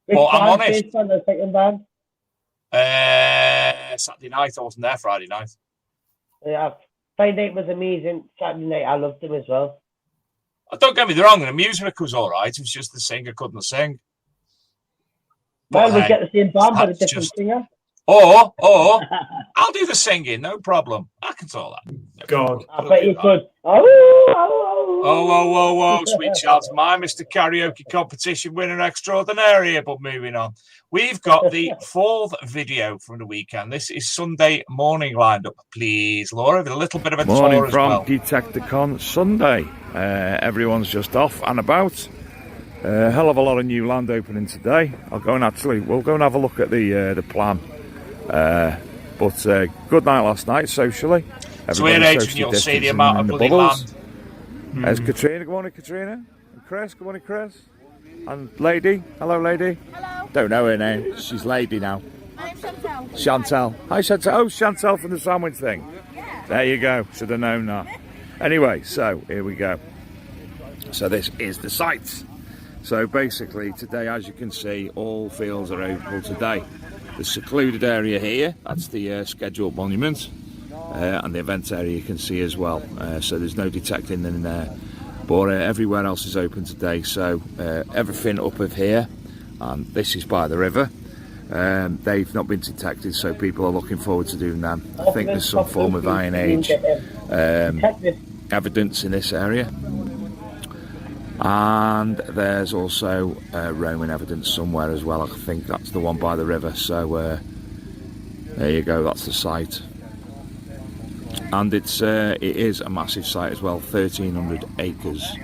but I'm honest. On the second band? Saturday night. I wasn't there Friday night. Yeah, Friday night was amazing. Saturday night, I loved them as well. Don't get me wrong. The music was all right. It was just the singer couldn't sing. Well, we get the same band but a different singer. Or I'll do the singing, no problem. I can do all that. God. I bet you could. Oh, sweet child's mine, Mr. Karaoke Competition winner extraordinary. But moving on. We've got the fourth video from the weekend. This is Sunday morning lined up, please, Laura, with a little bit of a morning tour as from well. Detectorcon Sunday. Everyone's just off and about. A hell of a lot of new land opening today. We'll go and have a look at the plan. But good night last night socially. So here, Adrian, you'll see the amount of bloody land. There's Katrina. Good morning, Katrina. And Chris. Good morning, Chris. And Lady. Hello, Lady. Hello. Don't know her name. She's Lady now. My Chantal. Chantal. Hi, Chantal. Oh, Chantal from the sandwich thing. There you go. Should have known that. Anyway, so here we go. So this is the site. So basically today, as you can see, all fields are open today. The secluded area here, that's the scheduled monument, and the event area you can see as well. So there's no detecting in there, but everywhere else is open today. So everything up of here, and this is by the river. They've not been detected, so people are looking forward to doing them. I think there's some form of Iron Age evidence in this area. And there's also Roman evidence somewhere as well. I think that's the one by the river. So there you go, that's the site. And it is a massive site as well, 1,300 acres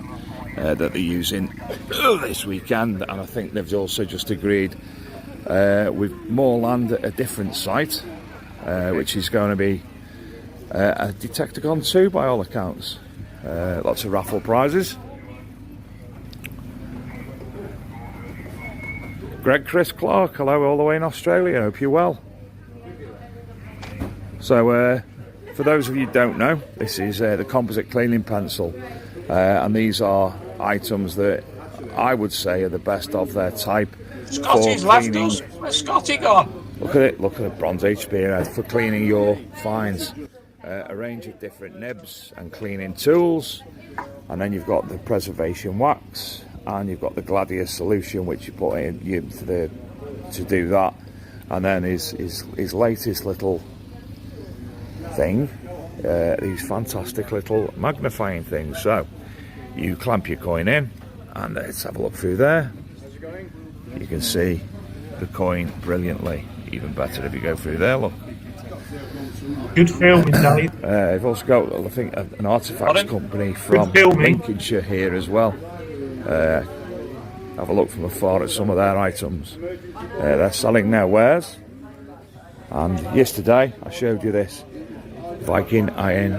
that they're using this weekend. And I think they've also just agreed with more land at a different site, which is going to be a Detectorcon 2 by all accounts. Lots of raffle prizes. Chris Clark, hello all the way in Australia, hope you're well. So for those of you who don't know, this is the composite cleaning pencil, and these are items that I would say are the best of their type. Scotty's left us. Where's Scotty gone? Look at it, look at the Bronze Age spearhead for cleaning your finds. A range of different nibs and cleaning tools, and then you've got the preservation wax, and you've got the Gladius solution which you put in to do that, and then his latest little thing, these fantastic little magnifying things. So you clamp your coin in, and let's have a look through there. You can see the coin brilliantly, even better if you go through there, look. Good filming, Dave. I've also got, I think, an artefacts company from Lincolnshire here as well. Have a look from afar at some of their items. They're selling their wares. And yesterday I showed you this Viking iron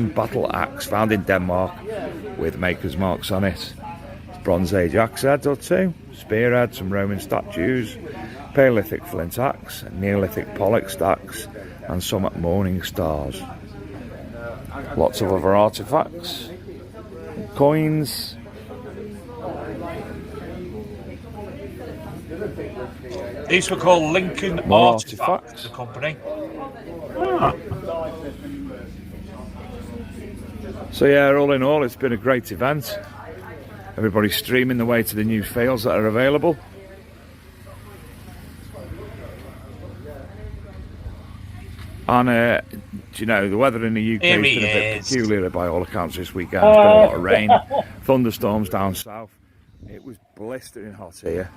battle axe found in Denmark with maker's marks on it. Bronze Age axe heads or two, spearhead, some Roman statues, Paleolithic flint axe, Neolithic pollux axe, and some morning stars. Lots of other artefacts, coins. These were called Lincoln Artifacts, the company. So yeah, all in all, it's been a great event. Everybody's streaming the way to the new fields that are available. And you know, the weather in the UK has been a bit peculiar by all accounts this weekend. There's been a lot of rain, thunderstorms down south. It was blistering hot here,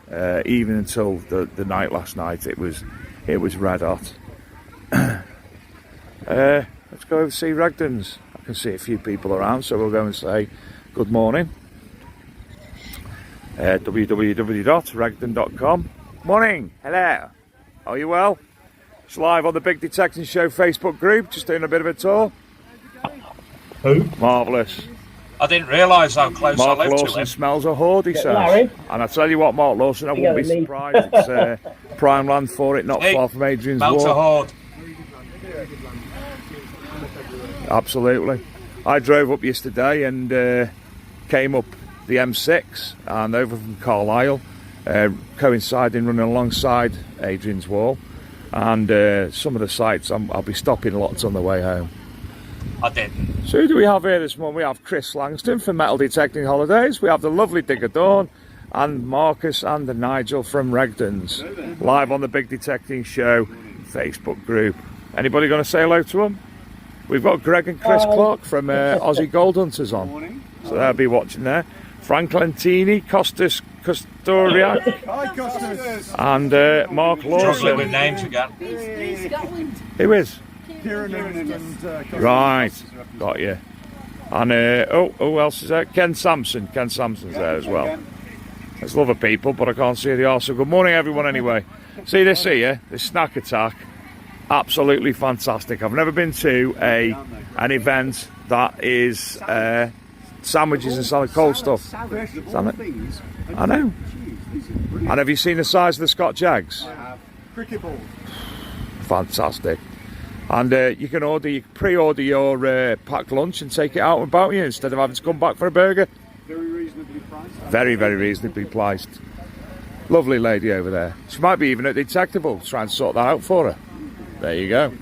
even until the night last night. It was red hot. Let's go over to see Regden's. I can see a few people around, so we'll go and say good morning. www.regden.com. Morning, hello. Are you well? It's live on the Big Detecting Show Facebook group, just doing a bit of a tour. Who? Marvellous. I didn't realise how close Mark I lived Lawson to him. smells a hoard, he says. Larry? And I tell you what, Mark Lawson, I wouldn't be surprised. It's prime land for it, not far from Adrian's Smells a Wall. hoard. Absolutely. I drove up yesterday and came up the M6 and over from Carlisle, coinciding, running alongside Adrian's Wall. And some of the sites, I'll be stopping lots on the way home. I didn't. So who do we have here this morning? We have Chris Langston from Metal Detecting Holidays. We have the lovely Digger Dawn and Marcus and the Nigel from Regden's. Live on the Big Detecting Show Facebook group. Anybody going to say hello to them? We've got Greg and Chris Clark from Aussie Gold Hunters on. So they'll be watching there. Frank Lentini, Costas Custodian, and Mark Lawson. Struggling with names again. Who is? Right, got you. And who else is there? Ken Sampson. Ken Sampson's there as well. There's a lot of people, but I can't see the arse. So good morning, everyone. Anyway, see this here, this snack attack. Absolutely fantastic. I've never been to an event that is sandwiches and selling cold stuff. I know. And have you seen the size of the Scotch eggs? cricket balls. Fantastic. And you can pre-order your packed lunch and take it out about you instead of having to come back for a burger. Very reasonably priced. Very, very reasonably priced. Lovely lady over there. She might be even at Detectable. Try and sort that out for her. There you go.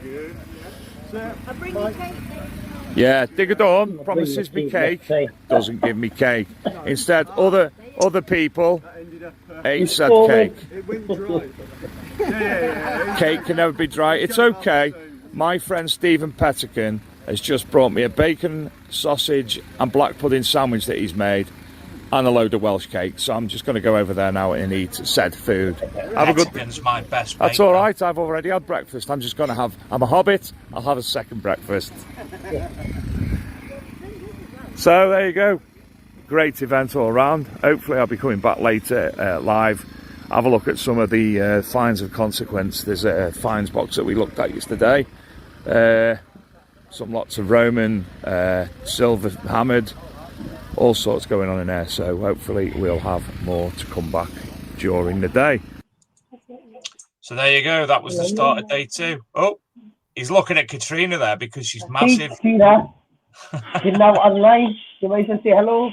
I'll bring you cake. Yeah, Digger Dawn promises me cake, doesn't give me cake. Instead, other people ain't said cake. It went dry. Cake can never be dry. It's okay. My friend Stephen Pettican has just brought me a bacon, sausage and black pudding sandwich that he's made and a load of Welsh cake. So I'm just going to go over there now and eat said food. Have a good... Pettican's my best That's mate, all right. I've already had breakfast. I'm just going to have... I'm a hobbit. I'll have a second breakfast. So there you go. Great event all round. Hopefully I'll be coming back later live. Have a look at some of the fines of consequence. There's a fines box that we looked at yesterday. Some lots of Roman, silver hammered, all sorts going on in there. So hopefully we'll have more to come back during the day. So there you go. That was the start of day 2. Oh, he's looking at Katrina there because she's massive. Katrina, you're now online. You might as well say hello.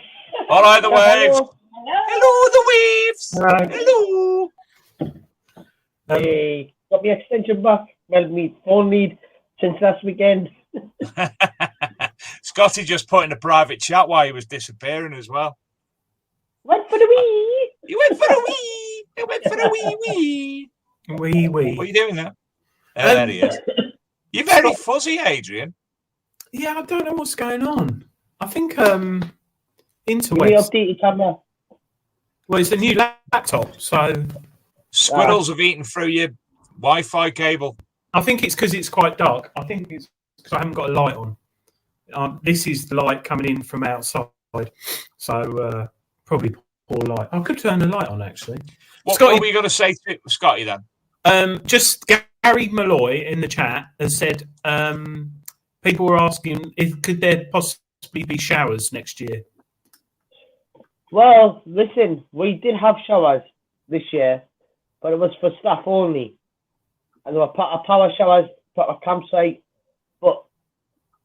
All right, the waves. Hello. Hello, the waves. Hello. Hey, got my extension back. Well, me phone need since last weekend. Scotty just put in a private chat while he was disappearing as well. Went for the wee. You went for a wee. You went for a wee wee. Wee. What are you doing there? There he is. You're very fuzzy, Adrian. Yeah, I don't know what's going on. I think We interwebs. update your camera. Well, it's a new laptop, so Squirrels have eaten through your Wi-Fi cable. I think it's because it's quite dark. I think it's because I haven't got a light on. This is the light coming in from outside, so probably poor light. I could turn the light on actually. What were you going to say to Scotty then? Just Gary Malloy in the chat has said people were asking if could there possibly be showers next year. Well, listen, we did have showers this year, but it was for staff only. And there were power showers for a campsite, but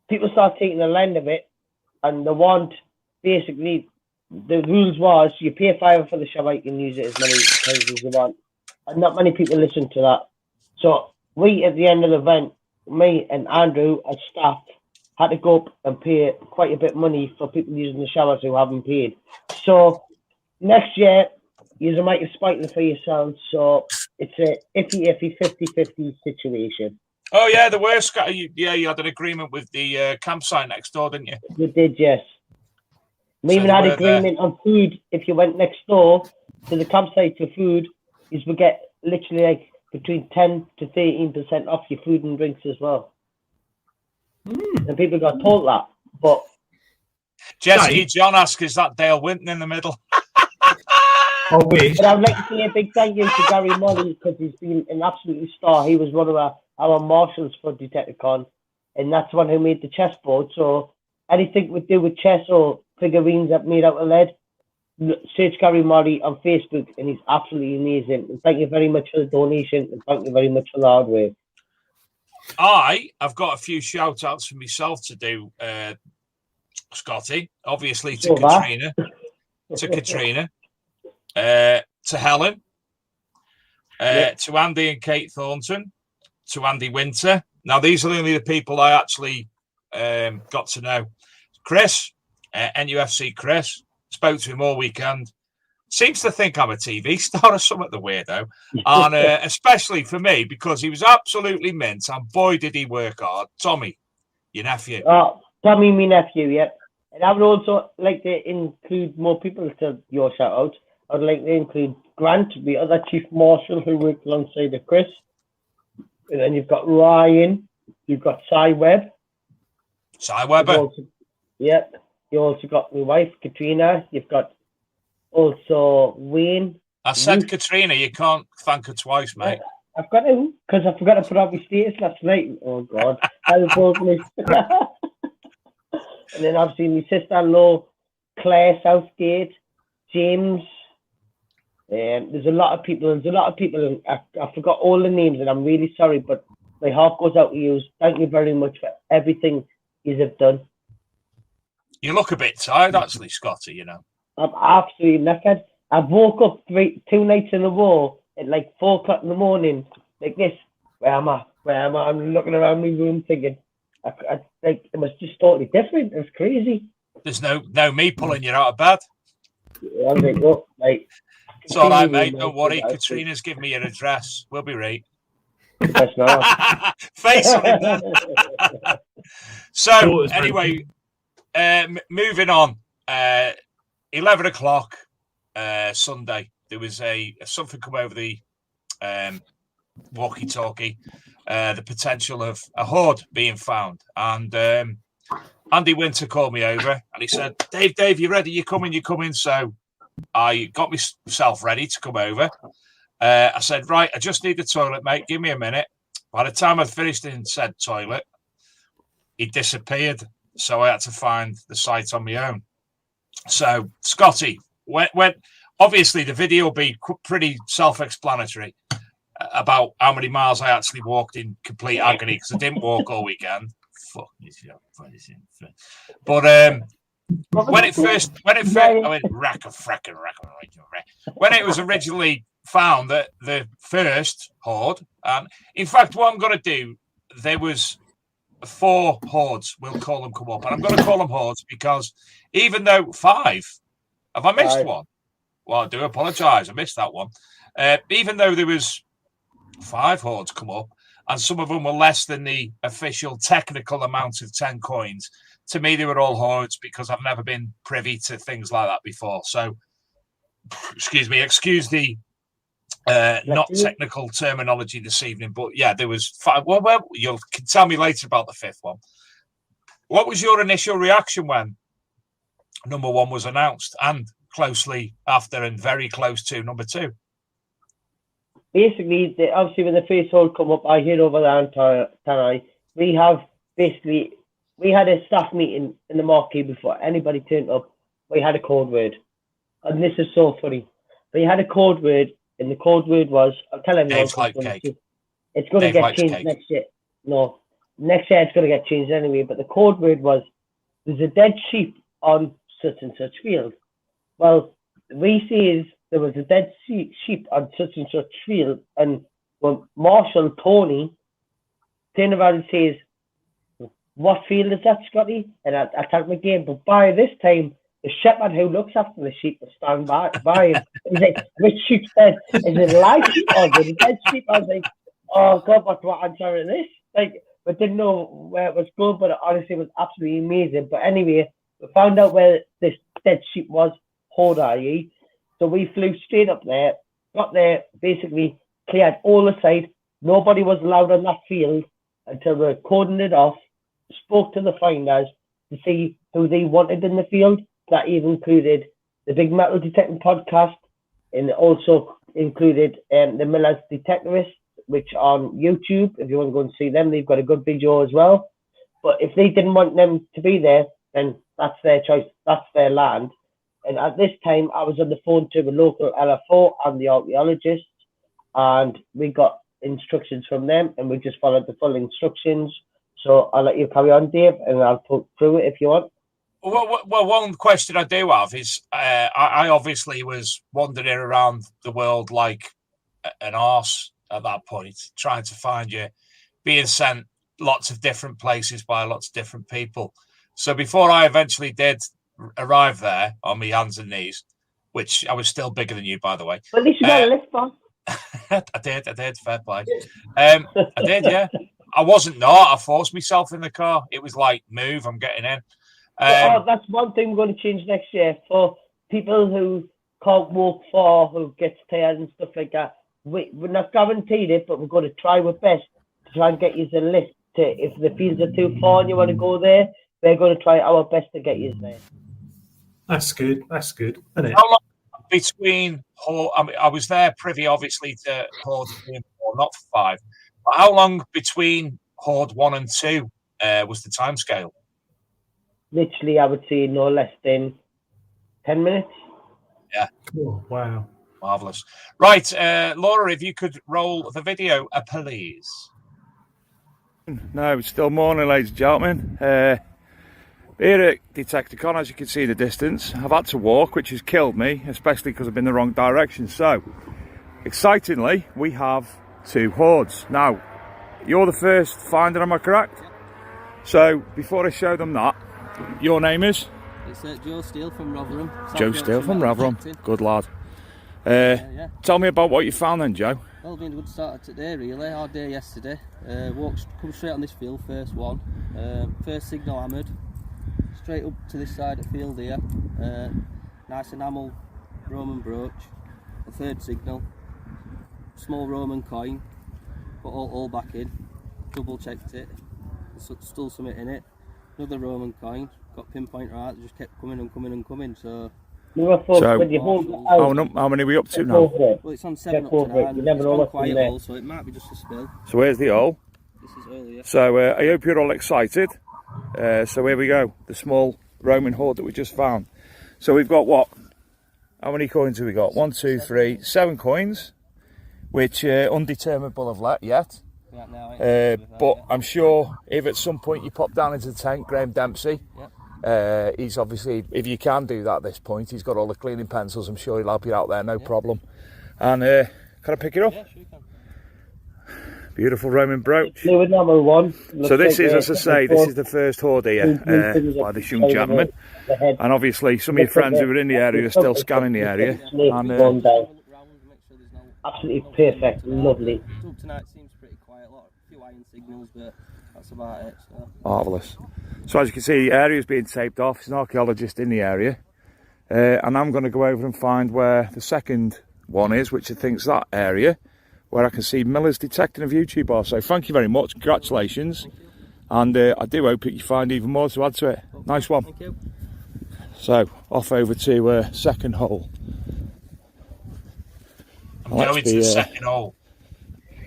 people started taking the land of it, and the basically, the rules was you pay £5 for the shower, you can use it as many times as you want. And not many people listened to that. So we, at the end of the event, me and Andrew as staff, had to go up and pay quite a bit of money for people using the showers who haven't paid. So next year, you might have spiked for yourselves. So it's a iffy 50-50 situation. Oh yeah, the worst. You had an agreement with the campsite next door, didn't you? We did, yes. We even had agreement on food. If you went next door to the campsite for food, you would get literally like between 10 to 13% off your food and drinks as well. And people got told that, but Jesse John asks, is that Dale Winton in the middle? I wish. But I'd like to say a big thank you to Gary Molly because he's been an absolute star. He was one of our marshals for Detectorcon, and that's the one who made the chessboard. So anything we do with chess or figurines that made out of lead, search Gary Molly on Facebook, and he's absolutely amazing. And thank you very much for the donation, and thank you very much for the hard work. I've got a few shout outs for myself to do, Scotty. Obviously to Katrina, to Helen, to Andy and Kate Thornton, to Andy Winter. Now, these are only the people I actually got to know. Chris, NUFC Chris, spoke to him all weekend. Seems to think I'm a TV star or something, the weirdo. And especially for me, because he was absolutely mint, and boy, did he work hard. Tommy, your nephew. Tommy, my nephew, yep. And I would also like to include more people to your shout-out. I'd like to include Grant, the other Chief Marshal who worked alongside of Chris. And then you've got Ryan. You've got Cy Webb. Cy Webber. Yep. You also got my wife, Katrina. You've got also Wayne. I said Katrina, you can't thank her twice, mate. I've got to, because I forgot to put out my status last night. Oh, God. And then obviously my sister-in-law, Claire Southgate, James, There's a lot of people, and I forgot all the names, and I'm really sorry, but my heart goes out to you. Thank you very much for everything you have done. You look a bit tired, actually, Scotty, you know. I'm absolutely knackered. I've woke up 2 nights in a row at like 4 o'clock in the morning, like this. Where am I? I'm looking around my room thinking, like, it was just totally different. It was crazy. There's no me pulling you out of bed. I was like, look, like, it's all right, mate. Don't worry. Katrina's given me your address. We'll be right. That's not. Face on it then. So, anyway, moving on. 11 o'clock Sunday, there was something come over the walkie-talkie, the potential of a hoard being found. And Andy Winter called me over and he said, Dave, you ready? You're coming. So I got myself ready to come over. I said, right, I just need the toilet, mate. Give me a minute. By the time I'd finished in said toilet, he disappeared. So I had to find the site on my own. So, Scotty, when obviously the video will be pretty self-explanatory about how many miles I actually walked in complete agony because I didn't walk all weekend. Fuck this. But when it first, I went when it was originally found that the first hoard, and in fact, what I'm going to do, there was 4 hoards, we'll call them, come up, and I'm going to call them hoards because even though 5, have I missed one? Well, I do apologise, I missed that one. Even though there was 5 hoards come up, and some of them were less than the official technical amount of 10 coins, to me they were all hoards because I've never been privy to things like that before. So, excuse the not technical terminology this evening, but yeah, there was 5. Well, you can tell me later about the 5th one. What was your initial reaction when number 1 was announced, and closely after and very close to number 2? Basically, obviously when the first hole come up, I head over there and we had a staff meeting in the marquee before anybody turned up. We had a code word, and this is so funny. We had a code word, and the code word was, I'll tell everyone, it's going to get changed next year. No, next year it's going to get changed anyway, but the code word was, there's a dead sheep on such and such field. Well, we says there was a dead sheep on such and such field, and when Marshal Tony turned around and says, what field is that, Scotty? And I tell him again, but by this time, the shepherd who looks after the sheep was standing by him. He's like, which sheep's dead? Is it a live sheep or is it a dead sheep? I was like, oh God, what answer is this? Like, we didn't know where it was going, but it honestly was absolutely amazing. But anyway, we found out where this dead sheep was, Hoard IE. So we flew straight up there, got there, basically cleared all the site. Nobody was allowed on that field until we cordoned it off, spoke to the finders to see who they wanted in the field. That even included the Big Metal Detecting podcast, and also included the Miller's Detectorists, which on YouTube, if you want to go and see them, they've got a good video as well. But if they didn't want them to be there, then that's their choice, that's their land. And at this time, I was on the phone to the local LFO and the archaeologists, and we got instructions from them, and we just followed the full instructions. So I'll let you carry on, Dave, and I'll put through it if you want. Well, one question I do have is I obviously was wandering around the world like an arse at that point, trying to find you, being sent lots of different places by lots of different people. So before I eventually did arrive there on my hands and knees, which I was still bigger than you, by the way. Well, at least you got a lift, boss. I did, fair play. I did, yeah. I wasn't not. I forced myself in the car. It was like, move, I'm getting in. That's one thing we're going to change next year for people who can't walk far, who gets tired and stuff like that. We're not guaranteed it, but we're going to try our best to try and get you a lift. If the fields are too far and you want to go there, we're going to try our best to get you there. That's good, isn't it? How long between, I was there privy, obviously, to Hoard 3 and 4, not 5. But how long between Hoard 1 and 2 was the timescale? Literally, I would say no less than 10 minutes. Yeah. Oh, wow. Marvellous. Right, Laura, if you could roll the video, please. No, it's still morning, ladies and gentlemen. Here at Detectorcon, as you can see in the distance, I've had to walk, which has killed me, especially because I've been in the wrong direction. So, excitingly, we have 2 hoards. Now, you're the first finder, am I correct? So, before I show them that, your name is? It's Joe Steele from Rotherham. Joe Steele from Rotherham. Good lad. Yeah. Tell me about what you found then, Joe. Well, it's been a good start today, really. Hard day yesterday. Come straight on this field, first one. First signal hammered. Straight up to this side of the field here. Nice enamel Roman brooch. A third signal. Small Roman coin. Put all back in. Double checked it. Still something in it. Another Roman coin. Got pinpoint right. Just kept coming and coming and coming. So. How many are we up to now? Well, it's on 7 up to 9. It's gone quiet all, so it might be just a spill. So where's the hole? This is earlier. So I hope you're all excited. So here we go, the small Roman hoard that we just found. So we've got what? How many coins have we got? 1, 2, 3, 7 coins, which undeterminable of let yet. But I'm sure if at some point you pop down into the tent, Graham Dempsey, he's obviously, if you can do that at this point, he's got all the cleaning pencils. I'm sure he'll help you out there, no problem. And can I pick it up? Yeah, sure you can. Beautiful Roman brooch. Fluid number 1. So this is, as I say, this is the first hoard here by this young gentleman. And obviously some of your friends who are in the area are still scanning the area. And, absolutely perfect, lovely. Up tonight seems pretty quiet, a few iron signals, but that's about it. So. Marvellous. So as you can see, the area is being taped off. There's an archaeologist in the area. And I'm going to go over and find where the second one is, which I think is that area, where I can see Miller's detecting a YouTube bar. So thank you very much, congratulations. And I do hope that you find even more to add to it. Nice one. Thank you. So off over to second hole. Go into the second hole.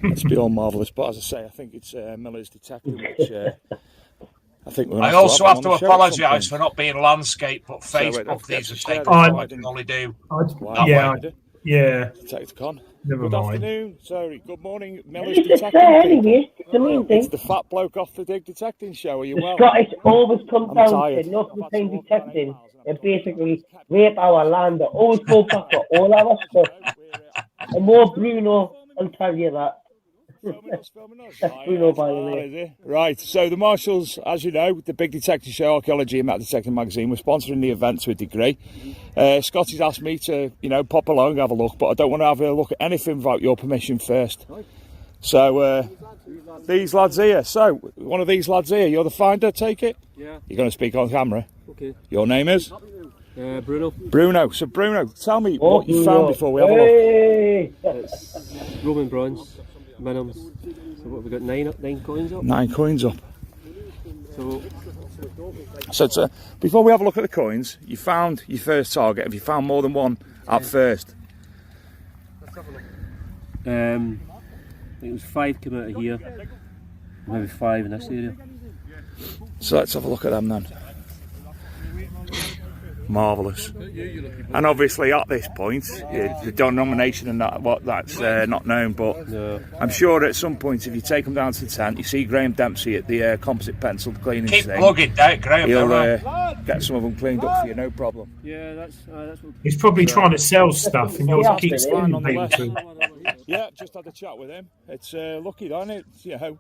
Let's be all marvellous, but as I say, I think it's Miller's detecting, which I think we're. I also have to apologise for not being landscape, but Facebook these are taken I can only do. Yeah. Detectorcon. Never Good mind. afternoon. Sorry. Good morning, Miller's It's just detecting. there anyway. It's the main thing. It's the fat bloke off the Dig Detecting show. Are you well? Scottish always come I'm down tired. to nothing time detecting and basically rape our land. They always go back for all our stuff. And more Bruno will tell you that. That's Bruno, by the way. Right, so the Marshals, as you know, the Big Detective Show, Archaeology and Metal Detecting Magazine, we're sponsoring the event to a degree. Scotty's asked me to, pop along and have a look, but I don't want to have a look at anything without your permission first. So, these lads here. So, one of these lads here, you're the finder, take it? Yeah. You're going to speak on camera? Okay. Your name is? Bruno. Bruno. So, Bruno, tell me what you found before we have a look. It's Roman bronze. Minimums. So what, we got 9 coins up? 9 coins up. So it's, before we have a look at the coins, you found your first target. Have you found more than one at first? Let's have a look. I think it was 5 came out of here, maybe 5 in this area. So let's have a look at them then. Marvellous. And obviously at this point, the denomination and that's not known, but no. I'm sure at some point if you take them down to the tent, you see Graham Dempsey at the composite pencil cleaning Keep thing. plugging that, Graham. He'll get some of them cleaned up for you, no problem. Yeah, that's what... He's probably trying to sell stuff and you'll keep sending on the people left. Yeah, just had a chat with him. It's lucky, isn't it? It's,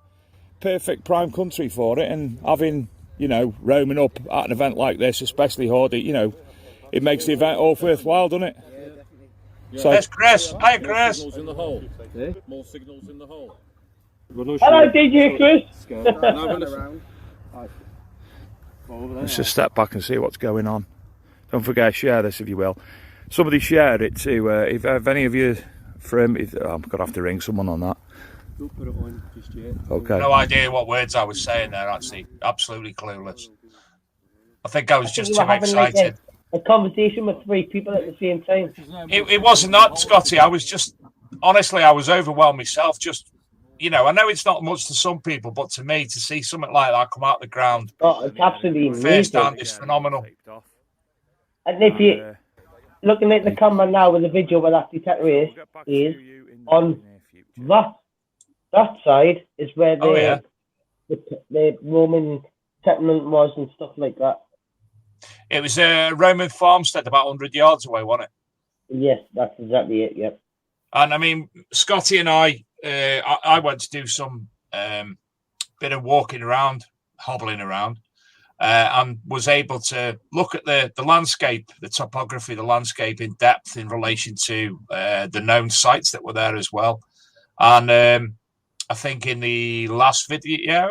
perfect prime country for it, and having roaming up at an event like this, especially Hoardy, it makes the event all worthwhile, doesn't it? Yeah. So, yes, Chris. Hi, Chris. Signals in the hole. Eh? More signals in the hole. Hello, DJ Chris. Let's just step back and see what's going on. Don't forget, share this if you will. Somebody share it to, if any of you, I'm going to have to ring someone on that. Don't put it on just yet. Okay. No idea what words I was saying there, actually. Absolutely clueless. I think I was just too excited. A conversation with 3 people at the same time. It wasn't that, Scotty. I was just, honestly, I was overwhelmed myself. Just, I know it's not much to some people, but to me, to see something like that come out of the ground, it's absolutely amazing. First hand is phenomenal. And if you, looking at the camera now with the video where that detector is on that side is where the Roman settlement was and stuff like that. It was a Roman farmstead about 100 yards away, wasn't it? Yes, that's exactly it. Yep. And I mean, Scotty and I went to do some bit of walking around, hobbling around, and was able to look at the landscape, the topography, the landscape in depth in relation to the known sites that were there as well. And I think in the last video,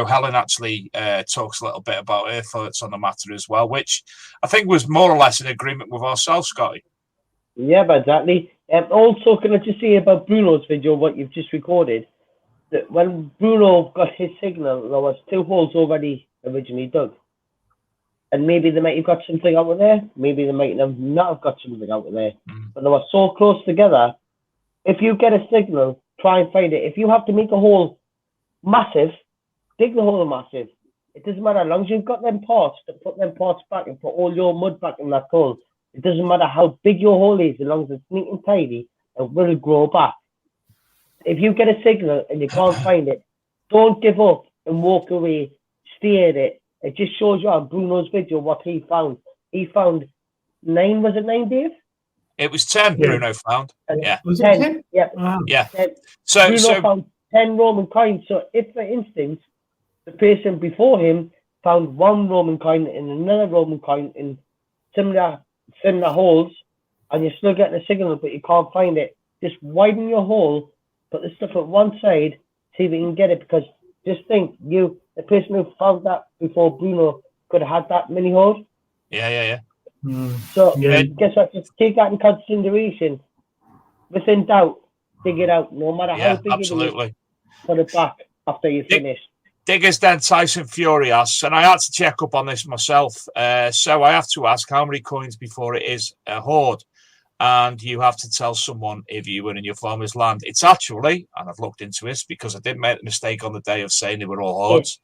Helen actually talks a little bit about her thoughts on the matter as well, which I think was more or less in agreement with ourselves, Scotty. Yeah, exactly. Also, can I just say about Bruno's video, what you've just recorded, that when Bruno got his signal, there was 2 holes already originally dug. And maybe they might have got something out of there, maybe they might have not have got something out of there. But they were so close together. If you get a signal, try and find it. If you have to make a hole massive, dig the hole massive. It doesn't matter, as long as you've got them parts to put them parts back and put all your mud back in that hole. It doesn't matter how big your hole is, as long as it's neat and tidy, it will grow back. If you get a signal and you can't find it, don't give up and walk away. Stay at it. It just shows you on Bruno's video what he found. He found 9, was it 9, Dave? It was 10 Bruno found. Yeah. Was it 10? Yep. Wow. Yeah. 10. So Bruno found 10 Roman coins. So if, for instance, the person before him found 1 Roman coin and another Roman coin in similar holes, and you're still getting a signal, but you can't find it, just widen your hole, put the stuff at one side, see if you can get it, because just think, the person who found that before Bruno could have had that mini hole. Yeah. So, guess what? Just take that in consideration. Within doubt, dig it out, no matter how big absolutely. It is. Put it back after you finish. Diggers Den Tyson Fury asks, and I had to check up on this myself, so I have to ask how many coins before it is a hoard, and you have to tell someone if you were in your farmer's land. It's actually, and I've looked into this because I did make the mistake on the day of saying they were all hoards.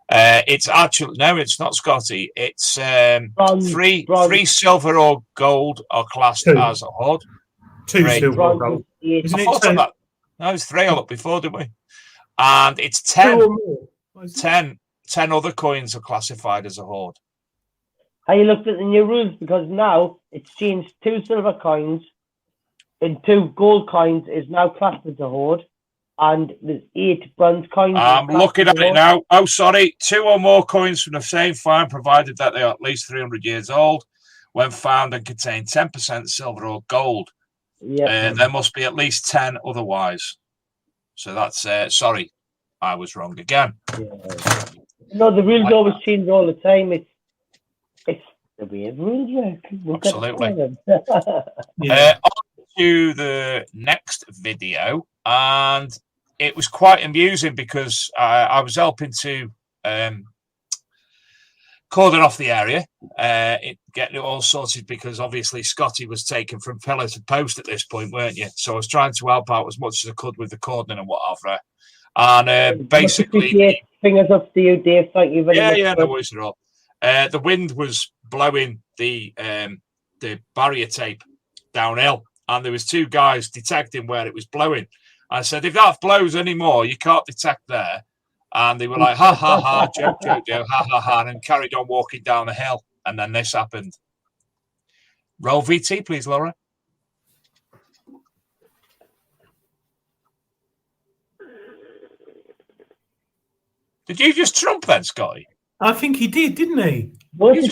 It's actually, no, it's not, Scotty. It's three silver or gold are classed as a hoard. 2 silver or gold. Isn't it 10? No, it's 3 I looked before, didn't we? And it's 10. 10 other coins are classified as a hoard. Have you looked at the new rules? Because now it's changed. 2 silver coins and 2 gold coins is now classed as a hoard, and there's 8 bronze coins. I'm looking at it now. Oh, sorry. 2 or more coins from the same find, provided that they are at least 300 years old, when found and contain 10% silver or gold. There must be at least 10 otherwise. So that's sorry. I was wrong again. No, the rules always change all the time. It's the weird rules, yeah. Absolutely. On to the next video, and it was quite amusing because I was helping to cordon off the area, getting it all sorted, because obviously Scotty was taken from pillar to post at this point, weren't you? So I was trying to help out as much as I could with the cordoning and whatever. And basically, fingers up to you, Dave. Thank you very much. Yeah, no worries at all. The wind was blowing the barrier tape downhill, and there was 2 guys detecting where it was blowing. I said, if that blows anymore, you can't detect there. And they were like, ha ha ha, joke, ha ha ha, and carried on walking down the hill. And then this happened. Roll VT, please, Laura. Did you just trump then, Scotty? I think he did, didn't he? Listen.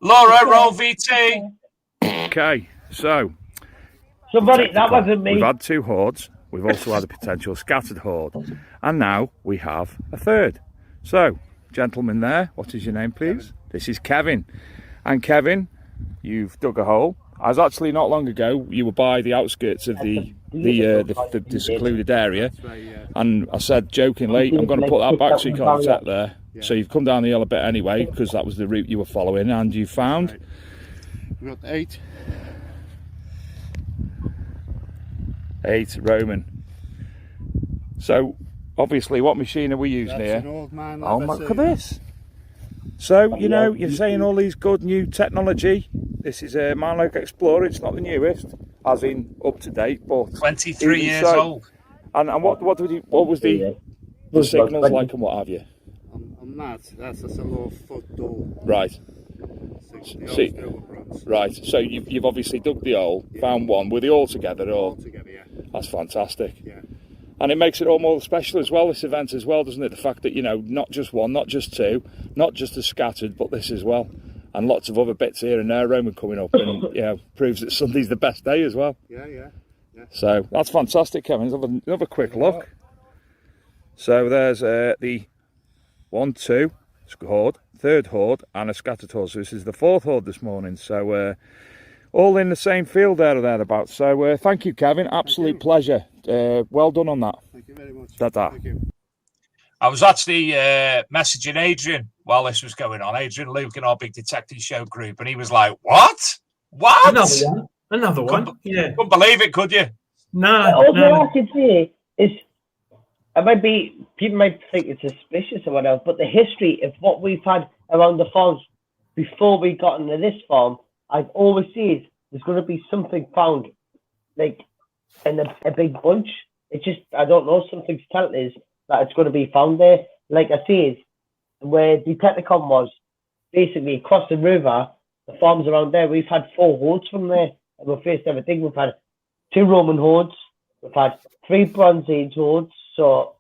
Laura, roll VT. Okay, so somebody, that wasn't me. We've had 2 hoards. We've also had a potential scattered hoard, and now we have a 3rd. So, gentleman there, what is your name, please? This is Kevin, and Kevin, you've dug a hole. As actually not long ago, you were by the outskirts of the secluded area, and I said jokingly, I'm going to put that back so you can't detect there. So you've come down the hill a bit anyway, because that was the route you were following, and you found. We got 8. 8 Roman. So obviously, what machine are we using That's here? an old man Oh, lever look at seat. this. So, you know, you're saying all these good new technology. This is a Manlake Explorer. It's not the newest, as in up to date, but 23 even years so- old. And what was the signals like and what have you? On that, that's a low foot door. Right. See, Right. So you've obviously dug the hole, found one. Were they all together? Or? all together, yeah. That's fantastic. Yeah. And it makes it all more special as well, this event as well, doesn't it? The fact that, you know, not just one, not just two, not just the scattered, but this as well. And lots of other bits here and there, Roman coming up, and, you know, proves that Sunday's the best day as well. Yeah. So that's fantastic, Kevin. Let's have a quick look. So there's the 1, 2 hoard, third hoard, and a scattered hoard. So this is the fourth hoard this morning. So all in the same field there or thereabouts. So thank you, Kevin. Absolute pleasure. Well done on that. Thank you very much. Thank you. I was actually messaging Adrian while this was going on. Adrian Luke in our big detective show group, and he was like, "What? What? Another one. Yeah. Couldn't believe it, could you?" All I can say is, people might think it's suspicious or whatever, but the history of what we've had around the farms before we got into this farm, I've always said there's going to be something found, like in a big bunch. It's just, I don't know, something's telling us that it's going to be found there. Like I said, where Detectorcon was, basically across the river, the farms around there, we've had 4 hoards from there. And we're first ever thing, we've had 2 Roman hoards, we've had 3 Bronze Age hoards, so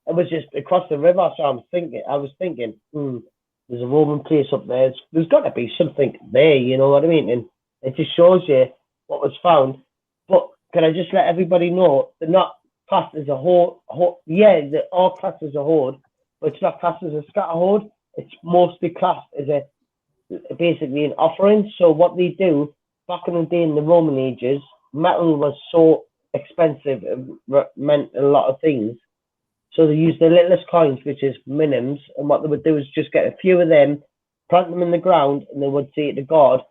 it was just across the river. So I was thinking, there's a Roman place up there. There's got to be something there, you know what I mean? And it just shows you what was found. But can I just let everybody know they're not classed as a hoard? Yeah, they are classed as a hoard, but it's not classed as a scatter hoard. It's mostly classed as basically an offering. So what they do back in the day in the Roman ages, metal was so expensive, it meant a lot of things. So they used the littlest coins, which is minims, and what they would do is just get a few of them, plant them in the ground, and they would say to God,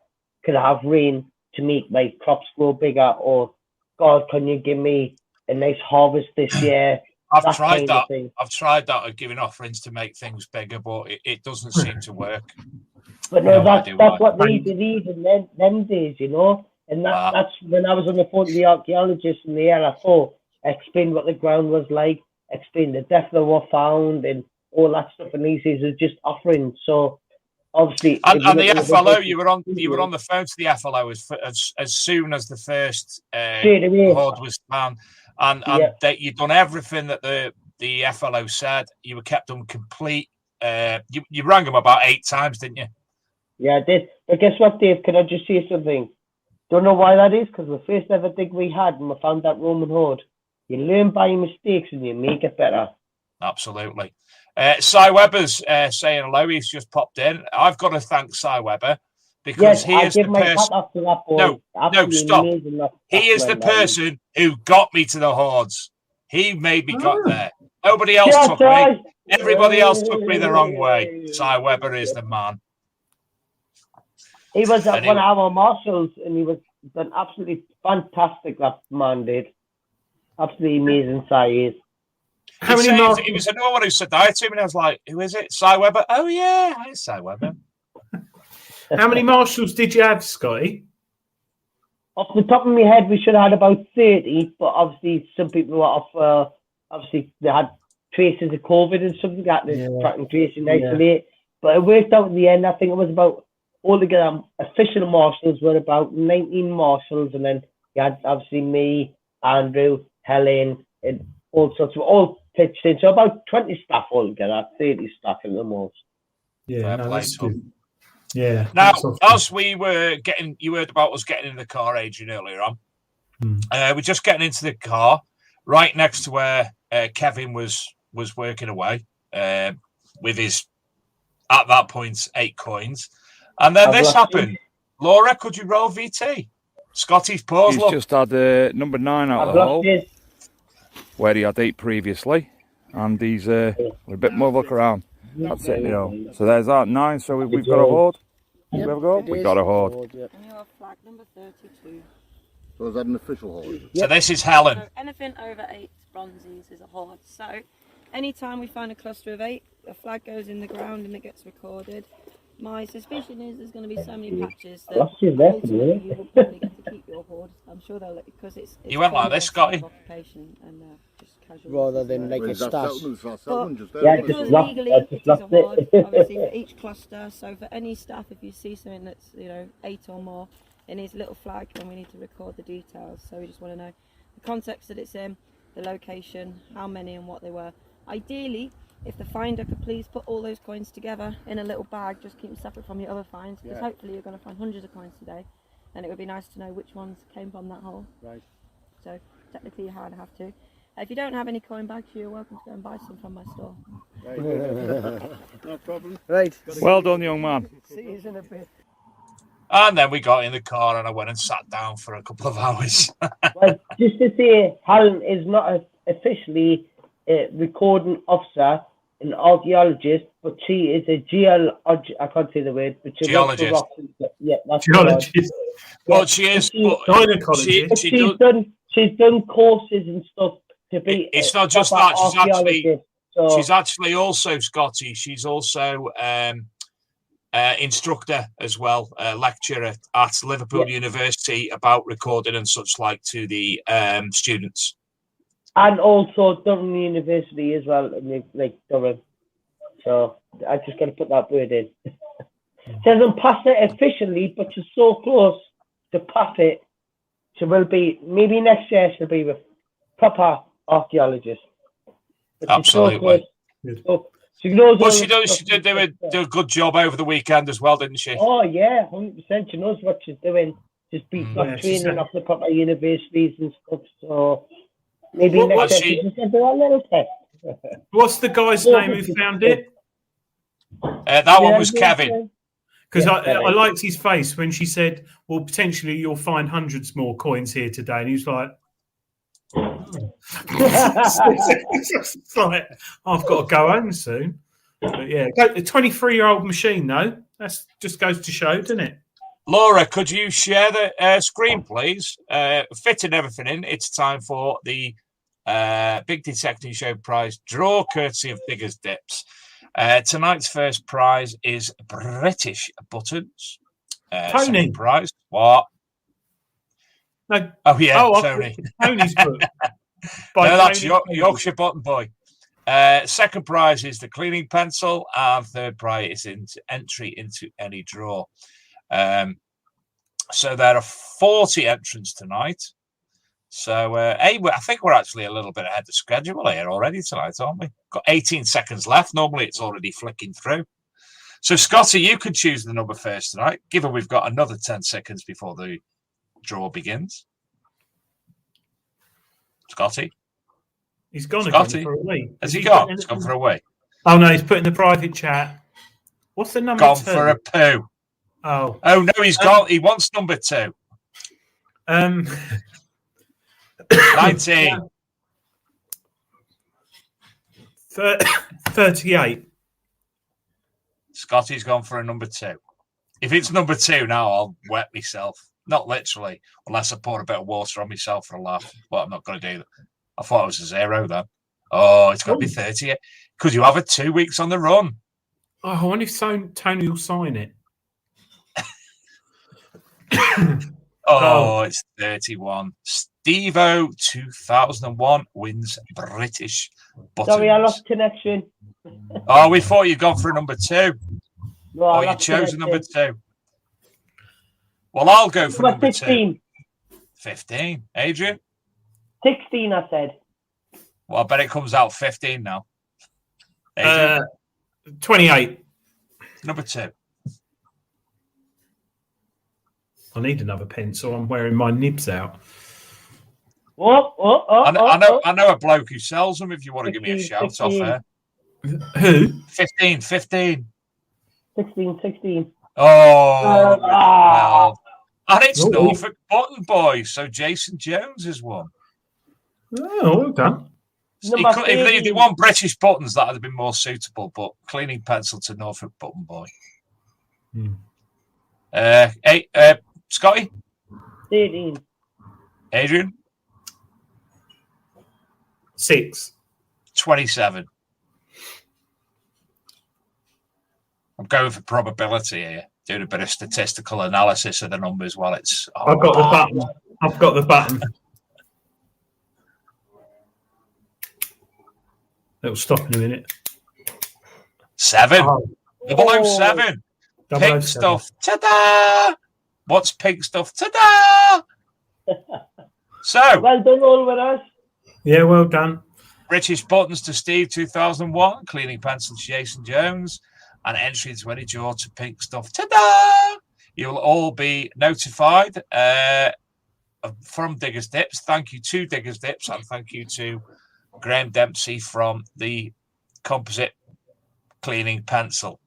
"Could I have rain to make my crops grow bigger?" Or, "God, can you give me a nice harvest this year?" I've tried that. I've tried that of giving offerings to make things bigger, but it doesn't seem to work. But no, that's what they did even them days, you know. And that's when I was on the phone to the archaeologists and the LFO, explained what the ground was like, explained the depth they were found, and all that stuff. And these days are just offerings. So obviously, and the FLO, you were on the phone to the FLO as soon as the first hoard was found, and that you'd done everything that the FLO said. You were kept on complete. You rang them about 8 times, didn't you? Yeah, I did. But guess what, Dave? Can I just say something? Don't know why that is, because the first ever dig we had and we found that Roman hoard. You learn by your mistakes and you make it better. Absolutely. Cy Webber's saying hello. He's just popped in. I've got to thank Cy Webber because he is the person. No, stop. He is the person who got me to the hoards. He made me got there. Nobody else took me. Everybody else took me the wrong way. Cy Webber is the man. He was one of our marshals, and he was done absolutely fantastic. That man did. Absolutely amazing, Cy is. He was another one who said hi to me, and I was like, "Who is it? Cy Webber? Oh yeah, hi, Cy Webber." How many marshals did you have, Scotty? Off the top of my head, we should have had about 30, but obviously some people were off. Obviously, they had traces of COVID and something like that. Track and trace and isolate. But it worked out in the end. I think it was about altogether official marshals were about 19 marshals, and then you had obviously me, Andrew, Helen, and all sorts of all pitched in. So about 20 staff altogether, 30 staff at the most. Yeah, no, that's good. Yeah. Now, as we were getting, you heard about us getting in the car, Adrian, earlier on. We're just getting into the car right next to where Kevin was working away with his, at that point, 8 coins. And then this happened. Laura, could you roll VT? Scotty's pause. He's just had number 9 out of the hole, where he had 8 previously, and he's a bit more look around. That's it, you know. So there's that 9. So we've got a hoard. Yep, we've got a hoard. And you have flag number 32. So is that an official hoard? So this is Helen. So anything over 8 bronzes is a hoard. So anytime we find a cluster of 8, a flag goes in the ground and it gets recorded. My suspicion is there's going to be so many patches that ultimately you will probably get to keep your hoard. I'm sure they'll, because it's You went like this, Scotty? Occupation and just casual. Rather than make a stash. Legally, it is a hoard, obviously for each cluster. So for any staff, if you see something that's 8 or more, it needs a little flag, and we need to record the details. So we just want to know the context that it's in, the location, how many and what they were. Ideally, if the finder could please put all those coins together in a little bag, just keep them separate from your other finds, because hopefully you're going to find hundreds of coins today, and it would be nice to know which ones came from that hole. Right. So technically you have to. If you don't have any coin bags, you're welcome to go and buy some from my store. No problem. Right. Well done, young man. See you in a bit. And then we got in the car and I went and sat down for a couple of hours. Well, just to say, Helen is not officially a recording officer, an archaeologist, but she is a I can't say the word, but she's geologist. Yeah, that's Geologist. Well, she is. She's done courses and stuff to be. It's not just that. She's actually also, Scotty. She's also instructor as well, lecturer at Liverpool University about recording and such like to the students. And also Durham University as well, like Durham. So I just got to put that word in. She hasn't passed it officially, but she's so close to pass it. She will be, maybe next year she'll be with proper archaeologist. Absolutely. So she knows. Well, she did do a good job over the weekend as well, didn't she? Oh yeah, 100%. She knows what she's doing. She's been training off the proper universities and stuff. So maybe next year she's going to do a little test. What's the guy's name who found it? That one was Kevin. Because I liked his face when she said, well, potentially you'll find hundreds more coins here today. And he was like, it's like, I've got to go home soon. But yeah, the 23-year-old machine, though, that just goes to show, doesn't it? Laura, could you share the screen, please? Fitting everything in, it's time for the Big Detecting Show prize draw, courtesy of Diggers Dips. Tonight's first prize is British buttons. Tony. Second prize, what? No. Oh yeah, Tony. Tony's book. No, that's Yorkshire Button Boy. Second prize is the cleaning pencil, and third prize is entry into any draw. So there are 40 entrants tonight. So, I think we're actually a little bit ahead of schedule here already tonight, aren't we? Got 18 seconds left. Normally, it's already flicking through. So, Scotty, you can choose the number first tonight, given we've got another 10 seconds before the draw begins. Scotty? He's gone Scotty? again for a week. Has he gone? He's gone for a week. Oh, no, he's put in the private chat. What's the number? Gone 2? for a poo. Oh. Oh, no, he's gone. He wants number 2. 19. 38. Scotty's gone for a number 2. If it's number 2 now, I'll wet myself. Not literally, unless I pour a bit of water on myself for a laugh. But I'm not going to do that. I thought it was a 0 then. Oh, it's got to be 38. Could you have it 2 weeks on the run? Oh, I wonder if Tony will sign it. It's 31. Steve-O 2001 wins British buttons. Sorry, I lost connection. Oh, we thought you'd gone for a number 2. No, you chose a number 2. Well, I'll go for number 15. 2. 15. Adrian? 16, I said. Well, I bet it comes out 15 now. Adrian? 28. Number 2. I need another pencil. I'm wearing my nibs out. I know a bloke who sells them if you want to give me a shout 15. off there. Who? 15. 16. Oh, well. And it's Norfolk Button Boy, so Jason Jones has won. Oh, well done. If they won British buttons, that would have been more suitable, but cleaning pencil to Norfolk Button Boy. Scotty? 13. Adrian? 6. 27. I'm going for probability here, doing a bit of statistical analysis of the numbers while it's. I've got the button. I've got the button. It'll stop in a minute. 7. Oh. 007. Pink 007. stuff. Ta-da! What's pink stuff? Ta-da! So. Well done, all with us. Yeah, well done. British Buttons to Steve 2001. Cleaning Pencils Jason Jones. And entry into any draw to pink stuff. Ta-da! You'll all be notified from Diggers Dips. Thank you to Diggers Dips, and thank you to Graham Dempsey from the Composite Cleaning Pencil.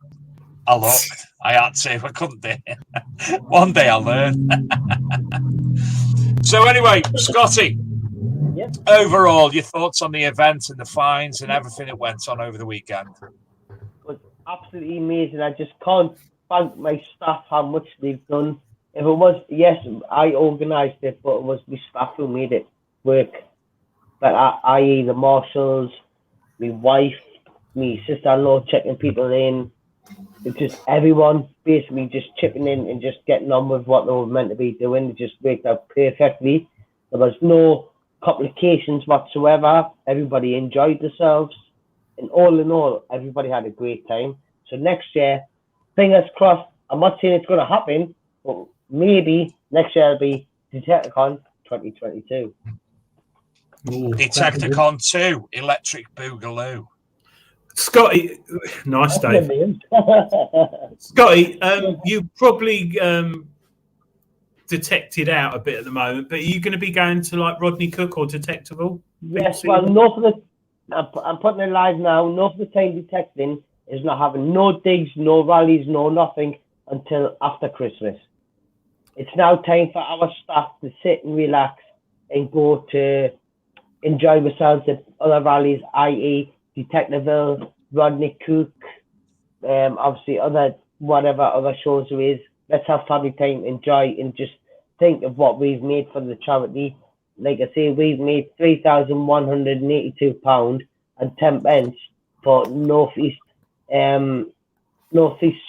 I looked. I had to. I couldn't do it. One day I'll learn. So anyway, Scotty, Yep. Overall, your thoughts on the event and the fines and everything that went on over the weekend? It was absolutely amazing. I just can't thank my staff how much they've done. If it was, yes, I organised it, but it was my staff who made it work. But i.e. the marshals, my wife, my sister-in-law checking people in. It's just everyone basically just chipping in and just getting on with what they were meant to be doing. It just worked out perfectly. There was no complications whatsoever. Everybody enjoyed themselves. And all in all, everybody had a great time. So next year, fingers crossed, I'm not saying it's going to happen, but maybe next year will be Detectorcon 2022. Detectorcon 2, Electric Boogaloo. Scotty, nice, Dave. Scotty, you probably detected out a bit at the moment, but are you going to be going to like Rodney Cook or Detectival? Yes, well, no for the, I'm putting it live now, no for the time detecting is not having no digs, no rallies, no nothing until after Christmas. It's now time for our staff to sit and relax and go to enjoy themselves at other rallies, i.e. Detectiveville, Rodney Cook, obviously other shows there is. Let's have family time, enjoy, and just think of what we've made for the charity. Like I say, we've made £3,182 and 10 pence for Northeast